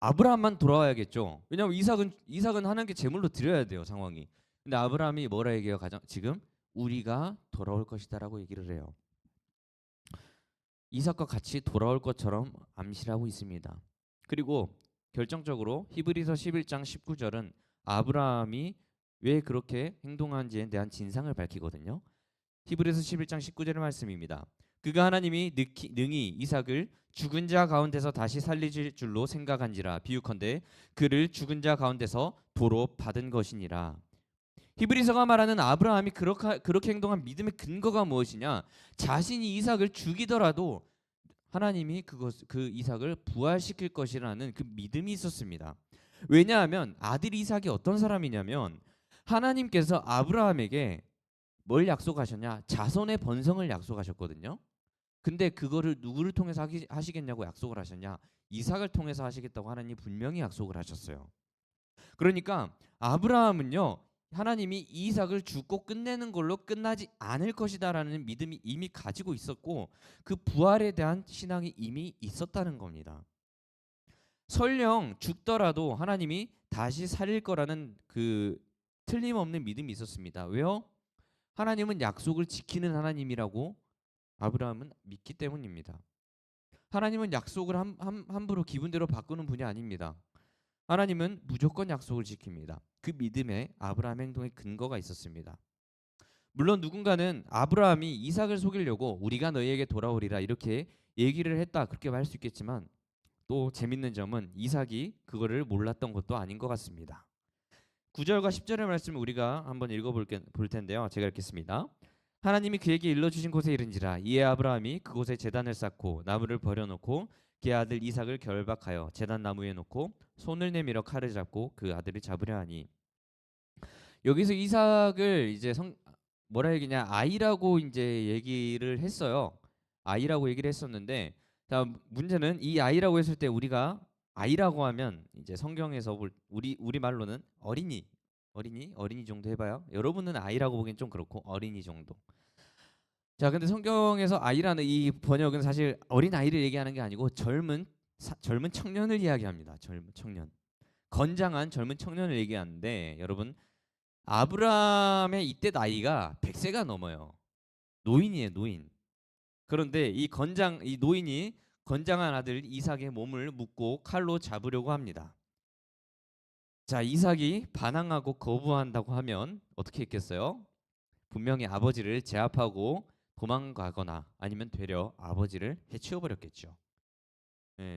아브라함만 돌아와야겠죠. 왜냐하면 이삭은 하나님께 제물로 드려야 돼요, 상황이. 근데 아브라함이 뭐라 얘기해요? 지금 우리가 돌아올 것이다라고 얘기를 해요. 이삭과 같이 돌아올 것처럼 암시를 하고 있습니다. 그리고 결정적으로 히브리서 11장 19절은 아브라함이 왜 그렇게 행동한지에 대한 진상을 밝히거든요. 히브리서 11장 19절의 말씀입니다. 그가 하나님이 능히 이삭을 죽은 자 가운데서 다시 살리실 줄로 생각한지라 비유컨대 그를 죽은 자 가운데서 도로 받은 것이니라. 히브리서가 말하는 아브라함이 그렇게 행동한 믿음의 근거가 무엇이냐? 자신이 이삭을 죽이더라도 하나님이 그 이삭을 부활시킬 것이라는 그 믿음이 있었습니다. 왜냐하면 아들 이삭이 어떤 사람이냐면 하나님께서 아브라함에게 뭘 약속하셨냐? 자손의 번성을 약속하셨거든요. 근데 그거를 누구를 통해서 하시겠냐고 약속을 하셨냐? 이삭을 통해서 하시겠다고 하나님이 분명히 약속을 하셨어요. 그러니까 아브라함은요, 하나님이 이삭을 죽고 끝내는 걸로 끝나지 않을 것이다라는 믿음이 이미 가지고 있었고 그 부활에 대한 신앙이 이미 있었다는 겁니다. 설령 죽더라도 하나님이 다시 살릴 거라는 그 틀림없는 믿음이 있었습니다. 왜요? 하나님은 약속을 지키는 하나님이라고 아브라함은 믿기 때문입니다. 하나님은 약속을 함부로 기분대로 바꾸는 분이 아닙니다. 하나님은 무조건 약속을 지킵니다. 그 믿음에 아브라함 행동에 근거가 있었습니다. 물론 누군가는 아브라함이 이삭을 속이려고 우리가 너희에게 돌아오리라 이렇게 얘기를 했다 그렇게 말 수 있겠지만 또 재밌는 점은 이삭이 그거를 몰랐던 것도 아닌 것 같습니다. 9절과 10절의 말씀을 우리가 한번 읽어볼 텐데요. 제가 읽겠습니다. 하나님이 그에게 일러주신 곳에 이른지라 이에 아브라함이 그곳에 제단을 쌓고 나무를 버려놓고 그의 아들 이삭을 결박하여 제단 나무에 놓고 손을 내밀어 칼을 잡고 그 아들을 잡으려 하니. 여기서 이삭을 이제 뭐라 얘기냐 아이라고 이제 얘기를 했어요. 아이라고 얘기를 했었는데 자 문제는 이 아이라고 했을 때 우리가 아이라고 하면 이제 성경에서 우리 말로는 어린이 정도 해봐요. 여러분은 아이라고 보기엔 좀 그렇고 어린이 정도. 자, 근데 성경에서 아이라는 이 번역은 사실 어린 아이를 얘기하는 게 아니고 젊은 청년을 이야기합니다. 젊은 청년, 건장한 젊은 청년을 얘기하는데 여러분 아브라함의 이때 나이가 100세가 넘어요. 노인이에요, 노인. 그런데 이 노인이 건장한 아들 이삭의 몸을 묶고 칼로 잡으려고 합니다. 자, 이삭이 반항하고 거부한다고 하면 어떻게 했겠어요? 분명히 아버지를 제압하고 도망가거나 아니면 되려 아버지를 해치워 버렸겠죠.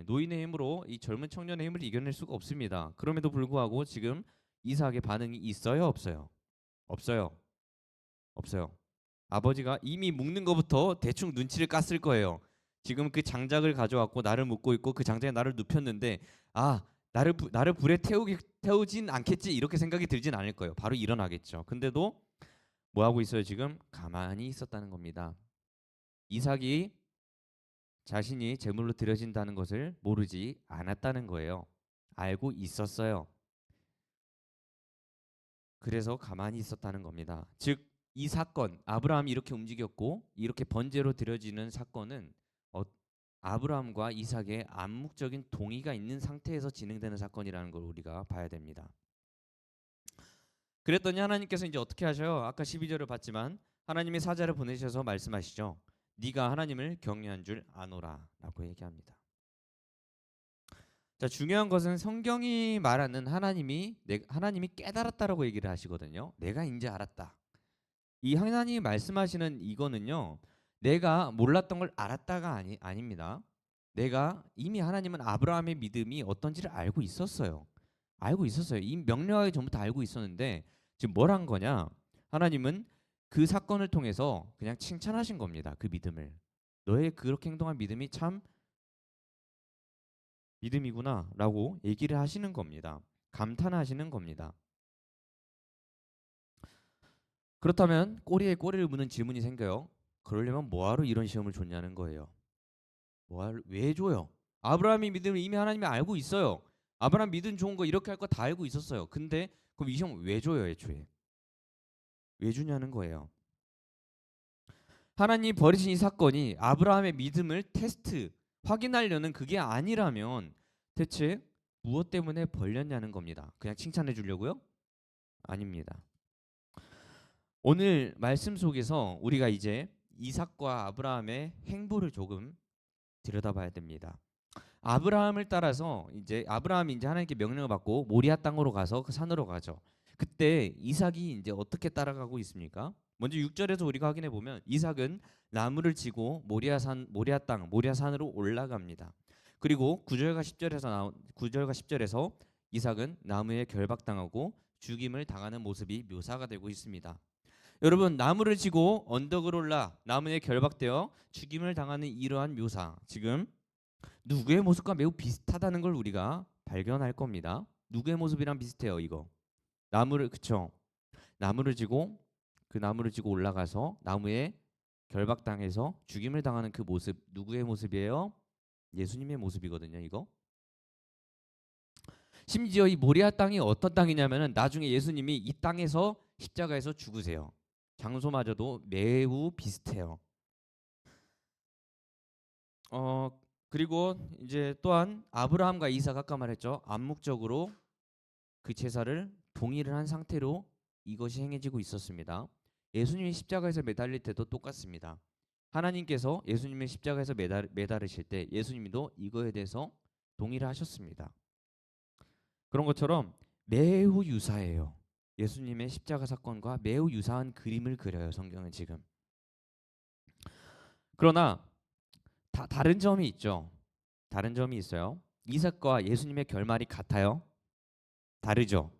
노인의 힘으로 이 젊은 청년의 힘을 이겨낼 수가 없습니다. 그럼에도 불구하고 지금 이삭의 반응이 있어요, 없어요? 없어요. 없어요. 아버지가 이미 묶는 것부터 대충 눈치를 깠을 거예요. 지금 그 장작을 가져왔고 나를 묶고 있고 그 장작에 나를 눕혔는데 나를 불에 태우진 않겠지 이렇게 생각이 들진 않을 거예요. 바로 일어나겠죠. 근데도 뭐 하고 있어요? 지금 가만히 있었다는 겁니다. 이삭이 자신이 제물로 드려진다는 것을 모르지 않았다는 거예요. 알고 있었어요. 그래서 가만히 있었다는 겁니다. 즉 이 사건, 아브라함이 이렇게 움직였고 이렇게 번제로 드려지는 사건은 아브라함과 이삭의 암묵적인 동의가 있는 상태에서 진행되는 사건이라는 걸 우리가 봐야 됩니다. 그랬더니 하나님께서 이제 어떻게 하셔요? 아까 12절을 봤지만 하나님이 사자를 보내셔서 말씀하시죠. 네가 하나님을 경외한 줄 아노라라고 얘기합니다. 자, 중요한 것은 성경이 말하는 하나님이 깨달았다라고 얘기를 하시거든요. 내가 이제 알았다. 이 하나님이 말씀하시는 이거는요. 내가 몰랐던 걸 알았다가 아닙니다. 내가 이미 하나님은 아브라함의 믿음이 어떤지를 알고 있었어요. 알고 있었어요. 이미 명료하게 전부터 알고 있었는데 지금 뭘 한 거냐? 하나님은 그 사건을 통해서 그냥 칭찬하신 겁니다. 그 믿음을. 너의 그렇게 행동한 믿음이 참 믿음이구나라고 얘기를 하시는 겁니다. 감탄하시는 겁니다. 그렇다면 꼬리에 꼬리를 무는 질문이 생겨요. 그러려면 뭐하러 이런 시험을 줬냐는 거예요. 왜 줘요? 아브라함이 믿음을 이미 하나님이 알고 있어요. 아브라함 믿음 좋은 거 이렇게 할 거 다 알고 있었어요. 근데 그럼 이 시험 왜 줘요, 애초에? 왜 주냐는 거예요. 하나님이 버리신 이 사건이 아브라함의 믿음을 테스트, 확인하려는 그게 아니라면 대체 무엇 때문에 벌렸냐는 겁니다. 그냥 칭찬해 주려고요? 아닙니다. 오늘 말씀 속에서 우리가 이제 이삭과 아브라함의 행보를 조금 들여다봐야 됩니다. 아브라함을 따라서 아브라함이 이제 하나님께 명령을 받고 모리아 땅으로 가서 그 산으로 가죠. 그때 이삭이 이제 어떻게 따라가고 있습니까? 먼저 6절에서 우리가 확인해 보면 이삭은 나무를 지고 모리아 땅, 모리아 산으로 올라갑니다. 그리고 9절과 10절에서 이삭은 나무에 결박당하고 죽임을 당하는 모습이 묘사가 되고 있습니다. 여러분, 나무를 지고 언덕을 올라 나무에 결박되어 죽임을 당하는 이러한 묘사, 지금 누구의 모습과 매우 비슷하다는 걸 우리가 발견할 겁니다. 누구의 모습이랑 비슷해요, 이거. 나무를 지고 그 나무를 지고 올라가서 나무에 결박당해서 죽임을 당하는 그 모습, 누구의 모습이에요? 예수님의 모습이거든요, 이거. 심지어 이 모리아 땅이 어떤 땅이냐면은 나중에 예수님이 이 땅에서 십자가에서 죽으세요. 장소마저도 매우 비슷해요. 그리고 이제 또한 아브라함과 이삭 아까 말했죠. 암묵적으로 그 제사를 동의를 한 상태로 이것이 행해지고 있었습니다. 예수님이 십자가에서 매달릴 때도 똑같습니다. 하나님께서 예수님의 십자가에서 매달으실 때 예수님도 이거에 대해서 동의를 하셨습니다. 그런 것처럼 매우 유사해요. 예수님의 십자가 사건과 매우 유사한 그림을 그려요, 성경은 지금. 그러나 다른 점이 있죠. 다른 점이 있어요. 이삭과 예수님의 결말이 같아요? 다르죠.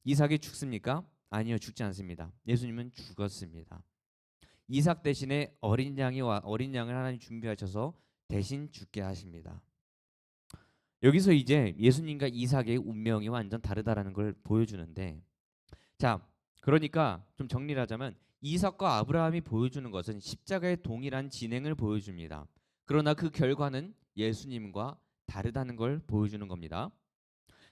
이삭이 죽습니까? 아니요, 죽지 않습니다. 예수님은 죽었습니다. 이삭 대신에 어린 양을 하나님 준비하셔서 대신 죽게 하십니다. 여기서 이제 예수님과 이삭의 운명이 완전 다르다라는 걸 보여주는데, 자, 그러니까 좀 정리를 하자면 이삭과 아브라함이 보여주는 것은 십자가의 동일한 진행을 보여줍니다. 그러나 그 결과는 예수님과 다르다는 걸 보여주는 겁니다.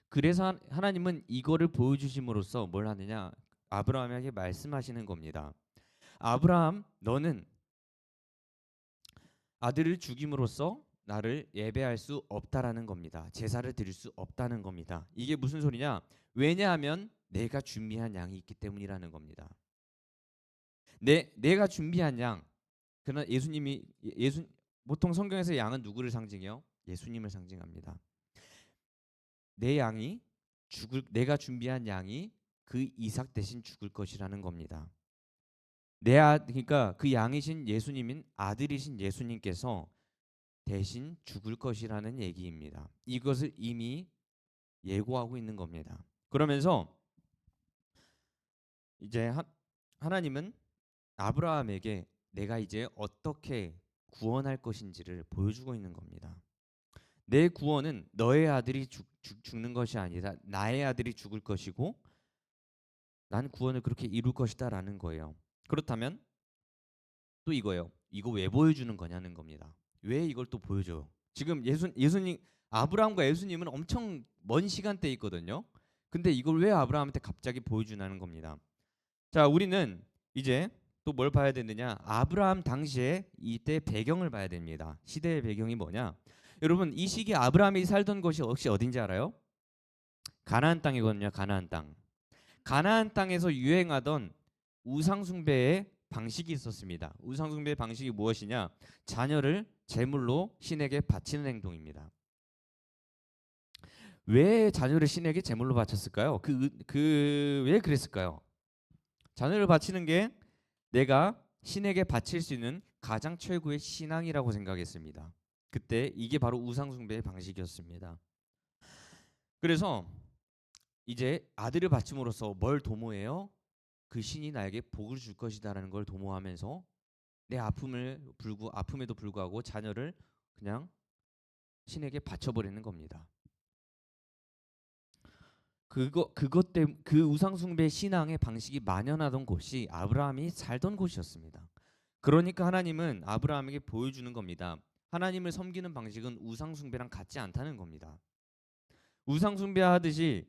그래서 하나님은 이거를 보여주심으로써 뭘 하느냐? 아브라함에게 말씀하시는 겁니다. 아브라함, 너는 아들을 죽임으로써 나를 예배할 수 없다라는 겁니다. 제사를 드릴 수 없다는 겁니다. 이게 무슨 소리냐? 왜냐하면 내가 준비한 양이 있기 때문이라는 겁니다. 내가 준비한 양. 그러나 보통 성경에서 양은 누구를 상징해요? 예수님을 상징합니다. 내가 준비한 양이 그 이삭 대신 죽을 것이라는 겁니다. 그러니까 그 양이신 예수님인 아들이신 예수님께서 대신 죽을 것이라는 얘기입니다. 이것을 이미 예고하고 있는 겁니다. 그러면서 이제 하나님은 아브라함에게 내가 이제 어떻게 구원할 것인지를 보여주고 있는 겁니다. 내 구원은 너의 아들이 죽는 것이 아니라 나의 아들이 죽을 것이고 난 구원을 그렇게 이룰 것이다라는 거예요. 그렇다면 또 이거예요. 이거 왜 보여주는 거냐는 겁니다. 왜 이걸 또 보여줘요? 지금 예수님 아브라함과 예수님은 엄청 먼 시간대에 있거든요. 근데 이걸 왜 아브라함한테 갑자기 보여주냐는 겁니다. 자, 우리는 이제 또 뭘 봐야 되느냐? 아브라함 당시에 이때 배경을 봐야 됩니다. 시대의 배경이 뭐냐? 여러분 이 시기 아브라함이 살던 곳이 혹시 어딘지 알아요? 가나안 땅이거든요. 가나안 땅. 가나안 땅에서 유행하던 우상 숭배의 방식이 있었습니다. 우상 숭배의 방식이 무엇이냐? 자녀를 제물로 신에게 바치는 행동입니다. 왜 자녀를 신에게 제물로 바쳤을까요? 왜 그랬을까요? 자녀를 바치는 게 내가 신에게 바칠 수 있는 가장 최고의 신앙이라고 생각했습니다. 그때 이게 바로 우상 숭배의 방식이었습니다. 그래서 이제 아들을 바침으로써 뭘 도모해요? 그 신이 나에게 복을 줄 것이다라는 걸 도모하면서 내 아픔에도 불구하고 자녀를 그냥 신에게 바쳐버리는 겁니다. 그 우상 숭배 신앙의 방식이 만연하던 곳이 아브라함이 살던 곳이었습니다. 그러니까 하나님은 아브라함에게 보여주는 겁니다. 하나님을 섬기는 방식은 우상 숭배랑 같지 않다는 겁니다. 우상 숭배하듯이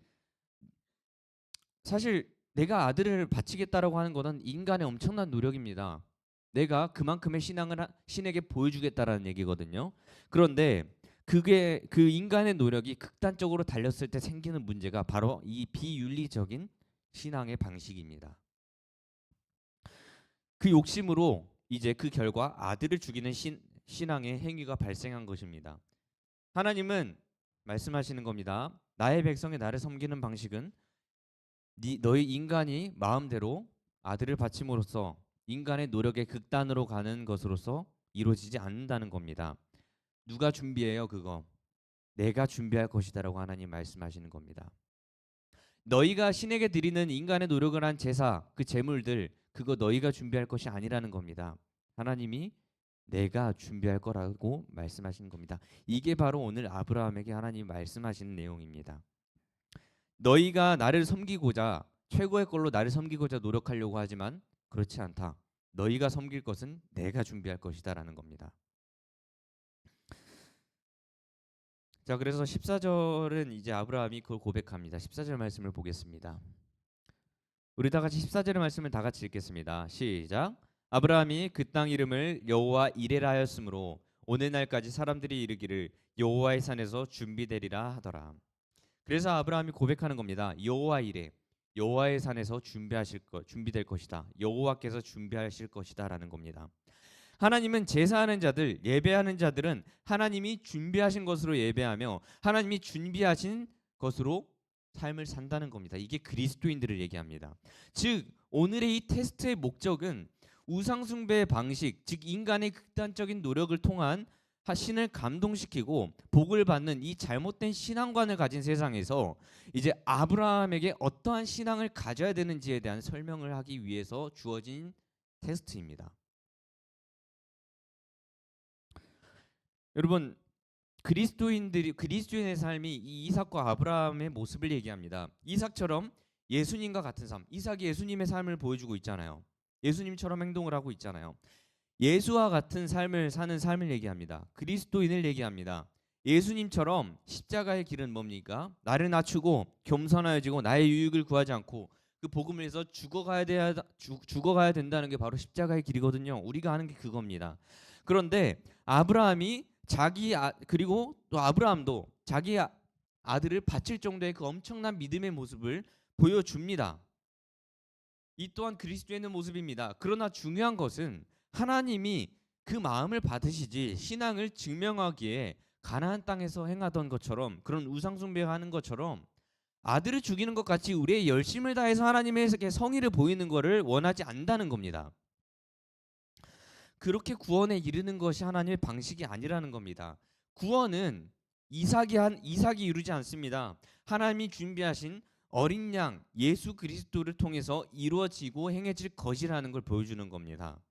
사실 내가 아들을 바치겠다라고 하는 것은 인간의 엄청난 노력입니다. 내가 그만큼의 신앙을 신에게 보여주겠다라는 얘기거든요. 그런데 그게 그 인간의 노력이 극단적으로 달렸을 때 생기는 문제가 바로 이 비윤리적인 신앙의 방식입니다. 그 욕심으로 이제 그 결과 아들을 죽이는 신앙의 행위가 발생한 것입니다. 하나님은 말씀하시는 겁니다. 나의 백성이 나를 섬기는 방식은 너희 인간이 마음대로 아들을 바침으로써 인간의 노력의 극단으로 가는 것으로서 이루어지지 않는다는 겁니다. 누가 준비해요 그거? 내가 준비할 것이다라고 하나님 말씀하시는 겁니다. 너희가 신에게 드리는 인간의 노력을 한 제사, 그 제물들 그거 너희가 준비할 것이 아니라는 겁니다. 하나님이 내가 준비할 거라고 말씀하시는 겁니다. 이게 바로 오늘 아브라함에게 하나님이 말씀하시는 내용입니다. 너희가 나를 섬기고자 최고의 걸로 나를 섬기고자 노력하려고 하지만 그렇지 않다. 너희가 섬길 것은 내가 준비할 것이다라는 겁니다. 자, 그래서 14절은 이제 아브라함이 그걸 고백합니다. 14절 말씀을 보겠습니다. 우리 다 같이 14절의 말씀을 다 같이 읽겠습니다. 시작. 아브라함이 그 땅 이름을 여호와 이레라 하였으므로 오늘날까지 사람들이 이르기를 여호와의 산에서 준비되리라 하더라. 그래서 아브라함이 고백하는 겁니다. 여호와 이레, 여호와의 산에서 준비될 것이다. 여호와께서 준비하실 것이다라는 겁니다. 하나님은 제사하는 자들, 예배하는 자들은 하나님이 준비하신 것으로 예배하며 하나님이 준비하신 것으로 삶을 산다는 겁니다. 이게 그리스도인들을 얘기합니다. 즉 오늘의 이 테스트의 목적은 우상 숭배의 방식, 즉 인간의 극단적인 노력을 통한 신을 감동시키고 복을 받는 이 잘못된 신앙관을 가진 세상에서 이제 아브라함에게 어떠한 신앙을 가져야 되는지에 대한 설명을 하기 위해서 주어진 테스트입니다. 여러분 그리스도인의 삶이 이 이삭과 아브라함의 모습을 얘기합니다. 이삭처럼 예수님과 같은 삶, 이삭이 예수님의 삶을 보여주고 있잖아요. 예수님처럼 행동을 하고 있잖아요. 예수와 같은 삶을 사는 삶을 얘기합니다. 그리스도인을 얘기합니다. 예수님처럼 십자가의 길은 뭡니까? 나를 낮추고 겸손하여지고 나의 유익을 구하지 않고 그 복음을 위해서 죽어가야 된다는 게 바로 십자가의 길이거든요. 우리가 하는 게 그겁니다. 그런데 아브라함이 그리고 또 아브라함도 자기 아들을 바칠 정도의 그 엄청난 믿음의 모습을 보여줍니다. 이 또한 그리스도의 모습입니다. 그러나 중요한 것은 하나님이 그 마음을 받으시지 신앙을 증명하기에 가나안 땅에서 행하던 것처럼 그런 우상 숭배하는 것처럼 아들을 죽이는 것 같이 우리의 열심을 다해서 하나님에게 성의를 보이는 것을 원하지 않는다는 겁니다. 그렇게 구원에 이르는 것이 하나님의 방식이 아니라는 겁니다. 구원은 이삭이 이루지 않습니다. 하나님이 준비하신 어린 양 예수 그리스도를 통해서 이루어지고 행해질 것이라는 걸 보여주는 겁니다.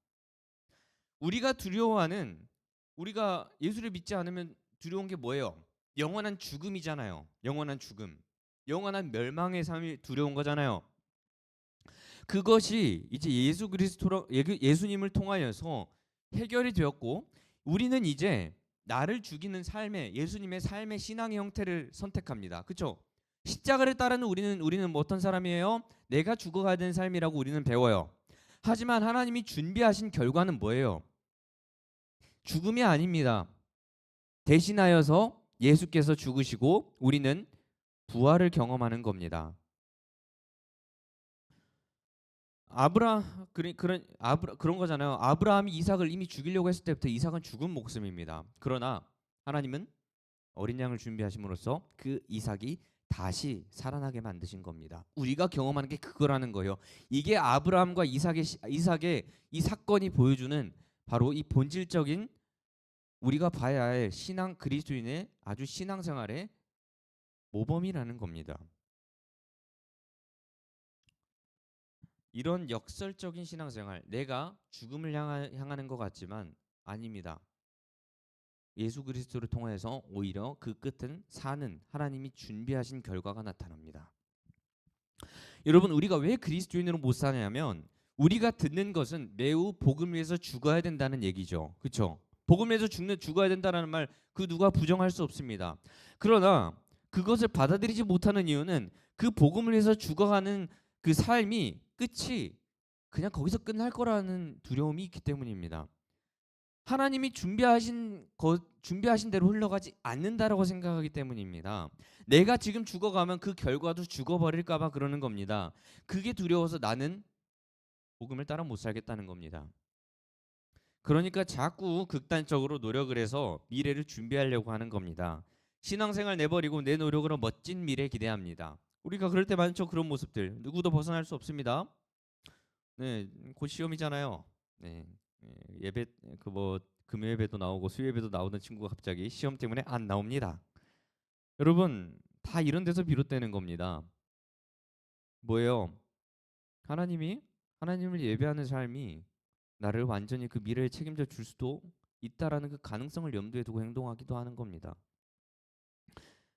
우리가 예수를 믿지 않으면 두려운 게 뭐예요? 영원한 죽음이잖아요. 영원한 죽음, 영원한 멸망의 삶이 두려운 거잖아요. 그것이 이제 예수님을 통하여서 해결이 되었고 우리는 이제 나를 죽이는 예수님의 삶의 신앙의 형태를 선택합니다. 그렇죠? 십자가를 따르는 우리는 뭐 어떤 사람이에요? 내가 죽어가야 되는 삶이라고 우리는 배워요. 하지만 하나님이 준비하신 결과는 뭐예요? 죽음이 아닙니다. 대신하여서 예수께서 죽으시고 우리는 부활을 경험하는 겁니다. 그런 거잖아요. 아브라함이 이삭을 이미 죽이려고 했을 때부터 이삭은 죽은 목숨입니다. 그러나 하나님은 어린 양을 준비하심으로써 그 이삭이 다시 살아나게 만드신 겁니다. 우리가 경험하는 게 그거라는 거예요. 이게 아브라함과 이삭의 이 사건이 보여주는 바로 이 본질적인 우리가 봐야 할 신앙 그리스도인의 아주 신앙생활의 모범이라는 겁니다. 이런 역설적인 신앙생활, 내가 죽음을 향하는 것 같지만 아닙니다. 예수 그리스도를 통해서 오히려 그 끝은 사는 하나님이 준비하신 결과가 나타납니다. 여러분, 우리가 왜 그리스도인으로 못 사냐면 우리가 듣는 것은 매우 복음을 위해서 죽어야 된다는 얘기죠. 그렇죠? 복음을 위해서 죽어야 된다는 말 그 누가 부정할 수 없습니다. 그러나 그것을 받아들이지 못하는 이유는 그 복음을 위해서 죽어가는 그 삶이 끝이 그냥 거기서 끝날 거라는 두려움이 있기 때문입니다. 하나님이 준비하신 대로 흘러가지 않는다라고 생각하기 때문입니다. 내가 지금 죽어가면 그 결과도 죽어버릴까 봐 그러는 겁니다. 그게 두려워서 나는 복음을 따라 못 살겠다는 겁니다. 그러니까 자꾸 극단적으로 노력을 해서 미래를 준비하려고 하는 겁니다. 신앙생활 내버리고 내 노력으로 멋진 미래 기대합니다. 우리가 그럴 때 많죠. 그런 모습들. 누구도 벗어날 수 없습니다. 네, 곧 시험이잖아요. 네, 예배 금요 예배도 나오고 수요 예배도 나오던 친구가 갑자기 시험 때문에 안 나옵니다. 여러분, 다 이런 데서 비롯되는 겁니다. 뭐예요? 하나님을 예배하는 삶이 나를 완전히 그 미래에 책임져 줄 수도 있다라는 그 가능성을 염두에 두고 행동하기도 하는 겁니다.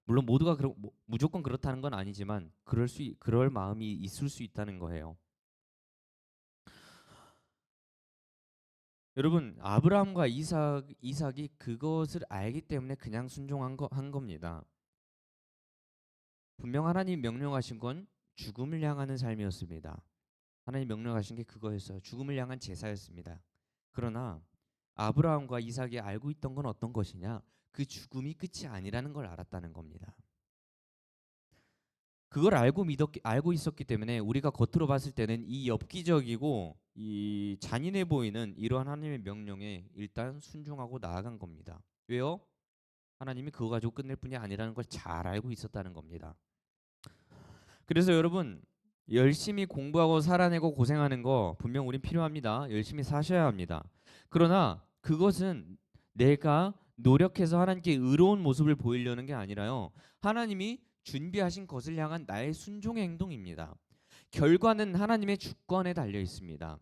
물론 모두가 무조건 그렇다는 건 아니지만 그럴 마음이 있을 수 있다는 거예요. 여러분, 아브라함과 이삭이 그것을 알기 때문에 그냥 한 겁니다. 분명 하나님 명령하신 건 죽음을 향하는 삶이었습니다. 하나님 명령하신 게 그거였어요. 죽음을 향한 제사였습니다. 그러나 아브라함과 이삭이 알고 있던 건 어떤 것이냐? 그 죽음이 끝이 아니라는 걸 알았다는 겁니다. 그걸 알고 있었기 때문에 우리가 겉으로 봤을 때는 이 엽기적이고 이 잔인해 보이는 이러한 하나님의 명령에 일단 순종하고 나아간 겁니다. 왜요? 하나님이 그거 가지고 끝낼 뿐이 아니라는 걸 잘 알고 있었다는 겁니다. 그래서 여러분, 열심히 공부하고 살아내고 고생하는 거 분명 우린 필요합니다. 열심히 사셔야 합니다. 그러나 그것은 내가 노력해서 하나님께 의로운 모습을 보이려는 게 아니라요. 하나님이 준비하신 것을 향한 나의 순종의 행동입니다. 결과는 하나님의 주권에 달려 있습니다.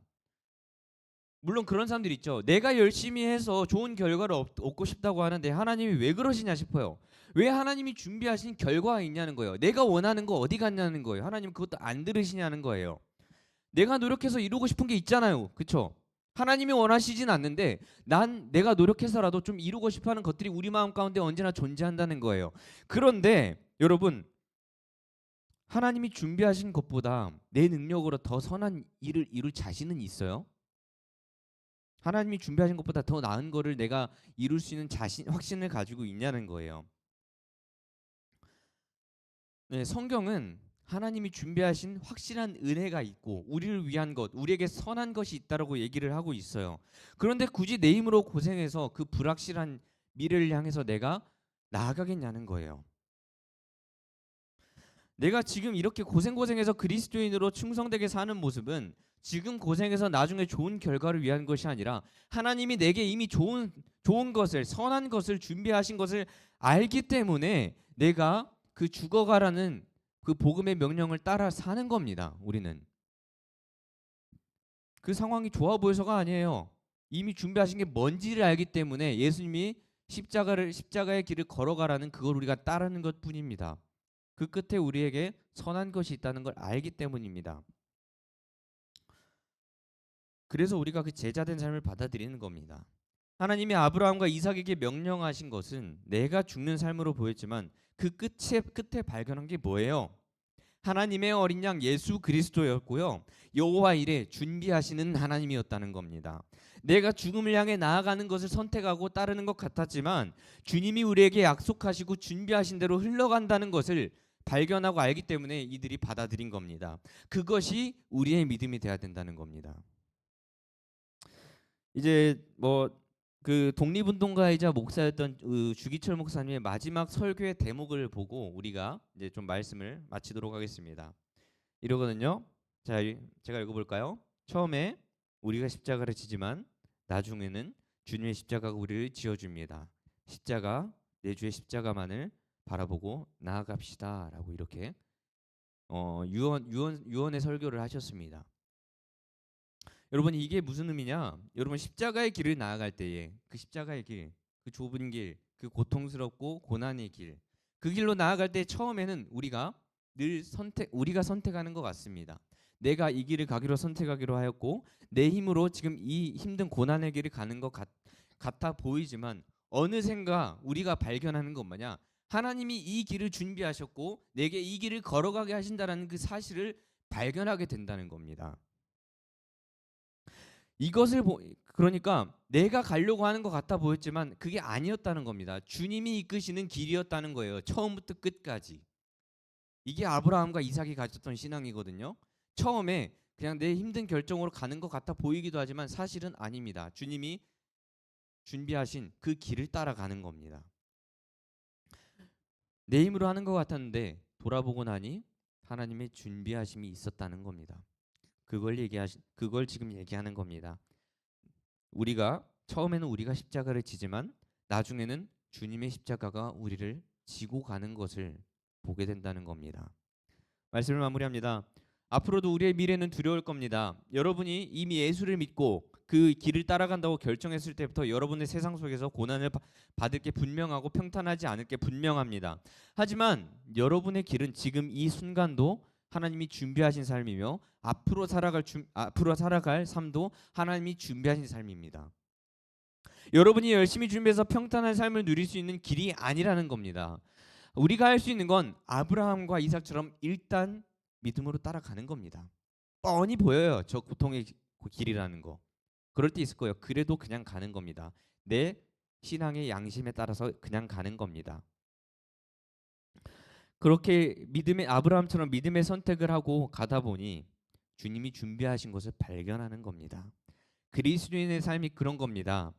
물론 그런 사람들 있죠. 내가 열심히 해서 좋은 결과를 얻고 싶다고 하는데 하나님이 왜 그러시냐 싶어요. 왜 하나님이 준비하신 결과가 있냐는 거예요. 내가 원하는 거 어디 갔냐는 거예요. 하나님 그것도 안 들으시냐는 거예요. 내가 노력해서 이루고 싶은 게 있잖아요. 그렇죠? 하나님이 원하시진 않는데 내가 노력해서라도 좀 이루고 싶어하는 것들이 우리 마음 가운데 언제나 존재한다는 거예요. 그런데 여러분, 하나님이 준비하신 것보다 내 능력으로 더 선한 일을 이룰 자신은 있어요? 하나님이 준비하신 것보다 더 나은 거를 내가 이룰 수 있는 확신을 가지고 있냐는 거예요. 네, 성경은 하나님이 준비하신 확실한 은혜가 있고 우리를 위한 것, 우리에게 선한 것이 있다라고 얘기를 하고 있어요. 그런데 굳이 내 힘으로 고생해서 그 불확실한 미래를 향해서 내가 나아가겠냐는 거예요. 내가 지금 이렇게 고생해서 그리스도인으로 충성되게 사는 모습은 지금 고생해서 나중에 좋은 결과를 위한 것이 아니라 하나님이 내게 이미 좋은 것을, 선한 것을 준비하신 것을 알기 때문에 내가 그 죽어가라는 그 복음의 명령을 따라 사는 겁니다. 우리는 그 상황이 좋아 보여서가 아니에요. 이미 준비하신 게 뭔지를 알기 때문에 예수님이 십자가의 길을 걸어가라는 그걸 우리가 따르는 것뿐입니다. 그 끝에 우리에게 선한 것이 있다는 걸 알기 때문입니다. 그래서 우리가 그 제자된 삶을 받아들이는 겁니다. 하나님이 아브라함과 이삭에게 명령하신 것은 내가 죽는 삶으로 보였지만 그 끝에 발견한 게 뭐예요? 하나님의 어린 양 예수 그리스도였고요. 여호와 일에 준비하시는 하나님이었다는 겁니다. 내가 죽음을 향해 나아가는 것을 선택하고 따르는 것 같았지만 주님이 우리에게 약속하시고 준비하신 대로 흘러간다는 것을 발견하고 알기 때문에 이들이 받아들인 겁니다. 그것이 우리의 믿음이 돼야 된다는 겁니다. 이제 그 독립운동가이자 목사였던 주기철 목사님의 마지막 설교의 대목을 보고 우리가 이제 좀 말씀을 마치도록 하겠습니다. 이러거든요. 자, 제가 읽어볼까요? 처음에 우리가 십자가를 지지만 나중에는 주님의 십자가가 우리를 지어줍니다. 십자가, 내 주의 십자가만을 바라보고 나아갑시다라고 이렇게 유언의 설교를 하셨습니다. 여러분 이게 무슨 의미냐? 여러분 십자가의 길을 나아갈 때에 그 십자가의 길, 그 좁은 길, 그 고통스럽고 고난의 길, 그 길로 나아갈 때 처음에는 우리가 선택하는 것 같습니다. 내가 이 길을 가기로 선택하기로 하였고 내 힘으로 지금 이 힘든 고난의 길을 가는 것 같아 보이지만 어느샌가 우리가 발견하는 것 뭐냐? 하나님이 이 길을 준비하셨고 내게 이 길을 걸어가게 하신다라는 그 사실을 발견하게 된다는 겁니다. 그러니까 내가 가려고 하는 것 같아 보였지만 그게 아니었다는 겁니다. 주님이 이끄시는 길이었다는 거예요. 처음부터 끝까지. 이게 아브라함과 이삭이 가졌던 신앙이거든요. 처음에 그냥 내 힘든 결정으로 가는 것 같아 보이기도 하지만 사실은 아닙니다. 주님이 준비하신 그 길을 따라가는 겁니다. 내 힘으로 하는 것 같았는데 돌아보고 나니 하나님의 준비하심이 있었다는 겁니다. 그걸 지금 얘기하는 겁니다. 처음에는 우리가 십자가를 지지만 나중에는 주님의 십자가가 우리를 지고 가는 것을 보게 된다는 겁니다. 말씀을 마무리합니다. 앞으로도 우리의 미래는 두려울 겁니다. 여러분이 이미 예수를 믿고 그 길을 따라간다고 결정했을 때부터 여러분의 세상 속에서 고난을 받을 게 분명하고 평탄하지 않을 게 분명합니다. 하지만 여러분의 길은 지금 이 순간도 하나님이 준비하신 삶이며 앞으로 살아갈 삶도 하나님이 준비하신 삶입니다. 여러분이 열심히 준비해서 평탄한 삶을 누릴 수 있는 길이 아니라는 겁니다. 우리가 할 수 있는 건 아브라함과 이삭처럼 일단 믿음으로 따라가는 겁니다. 뻔히 보여요. 저 고통의 길이라는 거. 그럴 때 있을 거예요. 그래도 그냥 가는 겁니다. 내 신앙의 양심에 따라서 그냥 가는 겁니다. 그렇게 아브라함처럼 믿음의 선택을 하고 가다 보니 주님이 준비하신 것을 발견하는 겁니다. 그리스도인의 삶이 그런 겁니다.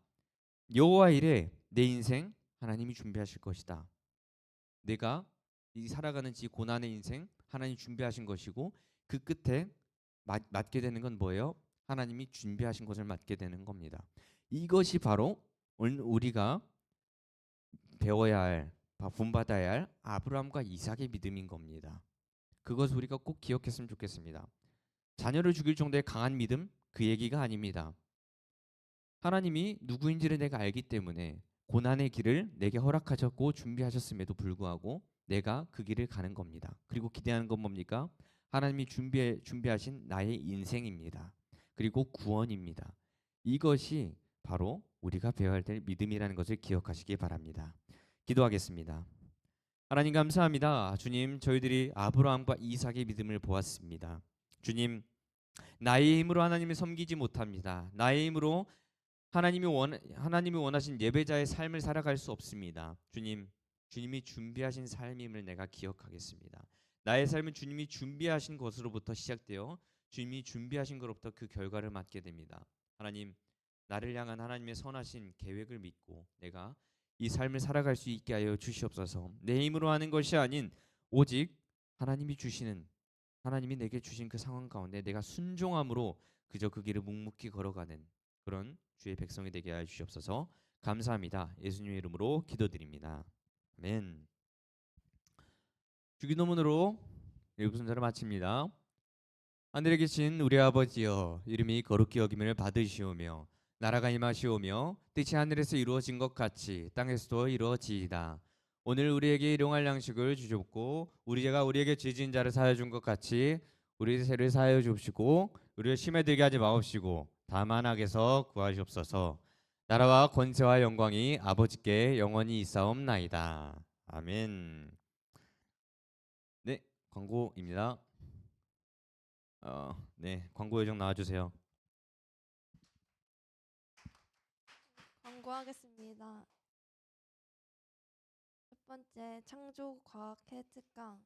여호와 이래 내 인생 하나님이 준비하실 것이다. 내가 이 살아가는 이 고난의 인생 하나님 준비하신 것이고 그 끝에 맞게 되는 건 뭐예요? 하나님이 준비하신 것을 맞게 되는 겁니다. 이것이 바로 오늘 우리가 배워야 할, 본받아야 할 아브라함과 이삭의 믿음인 겁니다. 그것을 우리가 꼭 기억했으면 좋겠습니다. 자녀를 죽일 정도의 강한 믿음 그 얘기가 아닙니다. 하나님이 누구인지를 내가 알기 때문에 고난의 길을 내게 허락하셨고 준비하셨음에도 불구하고 내가 그 길을 가는 겁니다. 그리고 기대하는 건 뭡니까? 하나님이 준비하신 나의 인생입니다. 그리고 구원입니다. 이것이 바로 우리가 배워야 될 믿음이라는 것을 기억하시기 바랍니다. 기도하겠습니다. 하나님 감사합니다. 주님, 저희들이 아브라함과 이삭의 믿음을 보았습니다. 주님, 나의 힘으로 하나님을 섬기지 못합니다. 나의 힘으로 하나님이 원하신 예배자의 삶을 살아갈 수 없습니다. 주님이 준비하신 삶임을 내가 기억하겠습니다. 나의 삶은 주님이 준비하신 것으로부터 시작되어 주님이 준비하신 것로부터 그 결과를 맞게 됩니다. 하나님, 나를 향한 하나님의 선하신 계획을 믿고 내가 이 삶을 살아갈 수 있게 하여 주시옵소서. 내 힘으로 하는 것이 아닌 오직 하나님이 내게 주신 그 상황 가운데 내가 순종함으로 그저 그 길을 묵묵히 걸어가는 그런 주의 백성이 되게 하여 주시옵소서. 감사합니다. 예수님의 이름으로 기도드립니다. 아멘. 주기도문으로 일부순서를 마칩니다. 하늘에 계신 우리 아버지여, 이름이 거룩히 여김을 받으시오며 나라가 임하시오며 뜻이 하늘에서 이루어진 것 같이 땅에서도 이루어지이다. 오늘 우리에게 일용할 양식을 주셨고 우리 죄가 우리에게 죄 지은 자를 사하여 준 것 같이 우리 죄를 사하여 주옵시고 우리를 시험에 들게 하지 마옵시고 다만 악에서 구하시옵소서. 나라와 권세와 영광이 아버지께 영원히 있사옵나이다. 아멘. 네. 광고입니다. 네, 광고 요정 나와주세요. 광고하겠습니다. 첫 번째, 창조과학회 특강.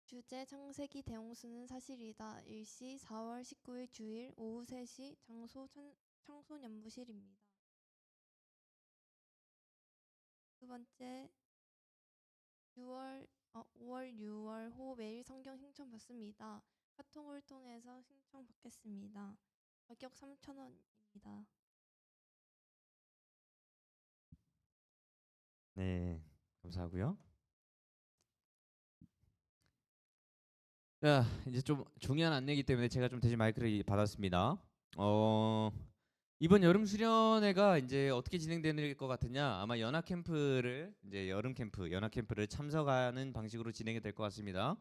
주제 창세기 대홍수는 사실이다. 일시 4월 19일 주일 오후 3시. 장소 청소년부실입니다. 두 번째, 5월 6월 호 매일 성경 신청 받습니다. 카톡을 통해서 신청 받겠습니다. 가격 3,000원입니다. 네, 감사하고요. 자, 이제 좀 중요한 안내이기 때문에 제가 좀 대신 마이크를 받았습니다. 이번 여름 수련회가 이제 어떻게 진행될 것 같으냐? 아마 연합 캠프를 이제 연합 캠프를 참석하는 방식으로 진행이 될 것 같습니다.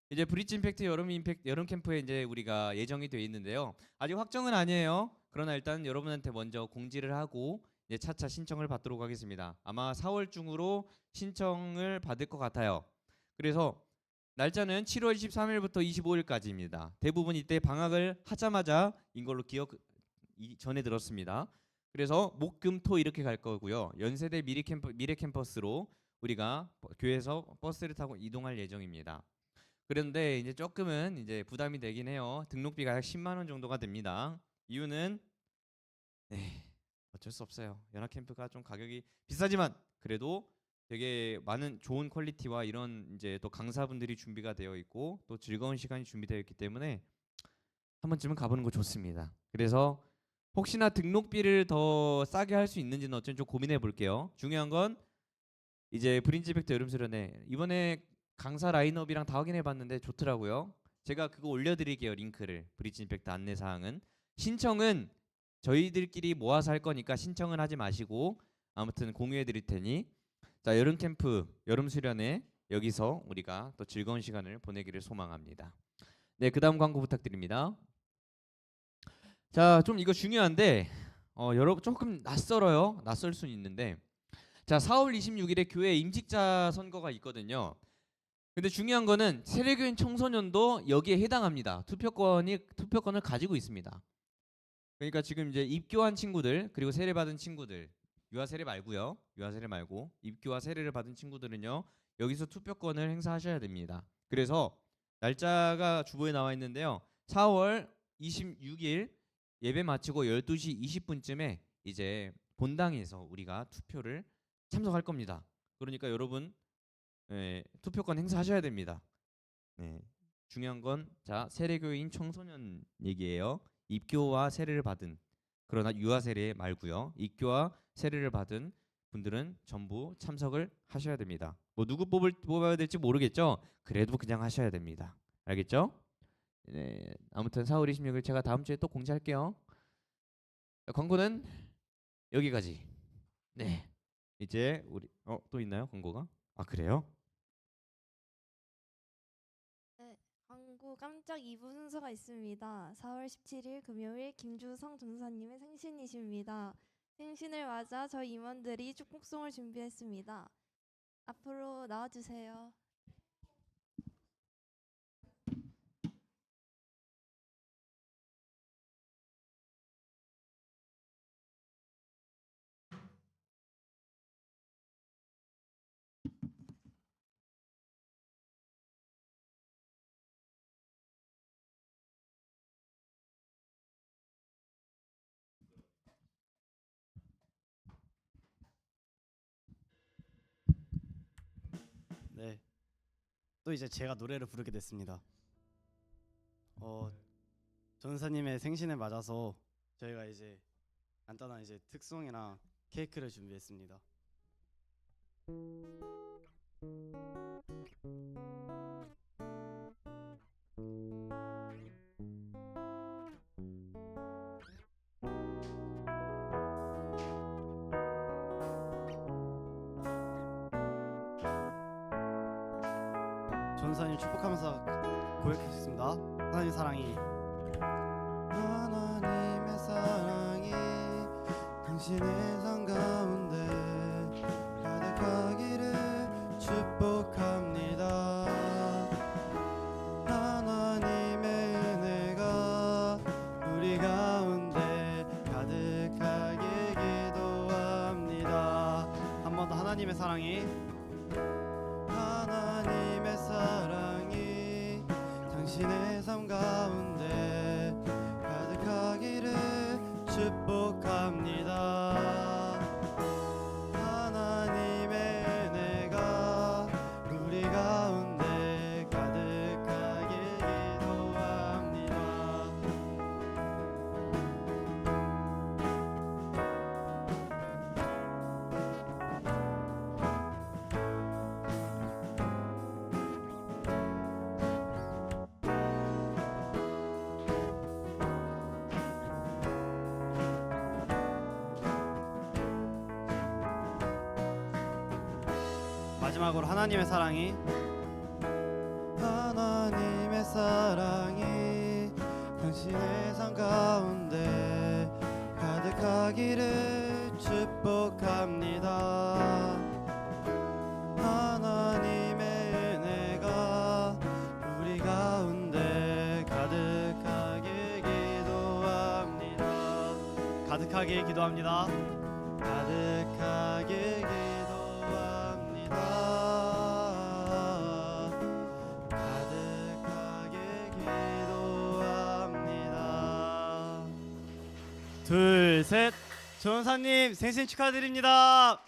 이제 브릿지 임팩트 여름 캠프에 이제 우리가 예정이 되어 있는데요. 아직 확정은 아니에요. 그러나 일단 여러분한테 먼저 공지를 하고 이제 차차 신청을 받도록 하겠습니다. 아마 4월 중으로 신청을 받을 것 같아요. 그래서 날짜는 7월 23일부터 25일까지입니다. 대부분 이때 방학을 하자마자인 걸로 전해 들었습니다. 그래서 목, 금, 토 이렇게 갈 거고요. 연세대 미래 캠퍼스로 우리가 교회에서 버스를 타고 이동할 예정입니다. 그런데 이제 조금은 이제 부담이 되긴 해요. 등록비가 약 10만 원 정도가 됩니다. 이유는 어쩔 수 없어요. 연합 캠프가 좀 가격이 비싸지만 그래도 되게 많은 좋은 퀄리티와 이런 이제 또 강사분들이 준비가 되어 있고 또 즐거운 시간이 준비되어 있기 때문에 한 번쯤은 가보는 거 좋습니다. 그래서 혹시나 등록비를 더 싸게 할 수 있는지는 어쩐지 좀 고민해 볼게요. 중요한 건 이제 브린지팩트 여름수련회 이번에 강사 라인업이랑 다 확인해 봤는데 좋더라고요. 제가 그거 올려드릴게요. 링크를. 브릿지임팩트 안내사항은 신청은 저희들끼리 모아서 할 거니까 신청은 하지 마시고 아무튼 공유해 드릴 테니 자, 여름 캠프, 여름 수련회 여기서 우리가 또 즐거운 시간을 보내기를 소망합니다. 네, 그다음 광고 부탁드립니다. 자, 좀 이거 중요한데 여러분 조금 낯설어요. 낯설 수는 있는데 자, 4월 26일에 교회 임직자 선거가 있거든요. 근데 중요한 거는 세례교인 청소년도 여기에 해당합니다. 투표권을 가지고 있습니다. 그러니까 지금 이제 입교한 친구들 그리고 세례 받은 친구들 유아 세례 말고요. 유아 세례 말고 입교와 세례를 받은 친구들은요. 여기서 투표권을 행사하셔야 됩니다. 그래서 날짜가 주보에 나와 있는데요. 4월 26일 예배 마치고 12시 20분쯤에 이제 본당에서 우리가 투표를 참석할 겁니다. 그러니까 여러분 투표권 행사하셔야 됩니다. 네, 중요한 건 자 세례교인 청소년 얘기예요. 입교와 세례를 받은 그러나 유아 세례 말고요. 입교와 세례를 받은 분들은 전부 참석을 하셔야 됩니다. 뭐 누구 뽑아야 될지 모르겠죠. 그래도 그냥 하셔야 됩니다. 알겠죠? 네, 아무튼 4월 26일 제가 다음 주에 또 공지할게요. 광고는 여기까지. 네, 이제 우리 또 있나요 광고가? 아 그래요? 네, 광고 깜짝 2부 순서가 있습니다. 4월 17일 금요일 김주성 전사님의 생신이십니다. 생신을 맞아 저희 임원들이 축복송을 준비했습니다. 앞으로 나와주세요. 네, 또 이제 제가 노래를 부르게 됐습니다. 전사님의 생신을 맞아서 저희가 이제 간단한 이제 특송이랑 케이크를 준비했습니다. 전사님 축복하면서 고백하겠습니다. 하나님 사랑이 하나님의 사랑이 당신의 삶 가운데 가득하기를 축복합니다. 하나님의 사랑이 하나님의 사랑이 당신의 삶 가운데 가득하기를 축복합니다. 하나님의 은혜가 우리 가운데 가득하길 기도합니다. 마지막으로 하나님의 사랑이 하나님의 사랑이 당신의 삶 가운데 가득하기를 축복합니다. 하나님의 은혜가 우리 가운데 가득하게 기도합니다. 가득하게 기도합니다. 가득하게 기도합니다. 가득하게 기도합니다. 둘, 셋. 전사님 생신 축하드립니다.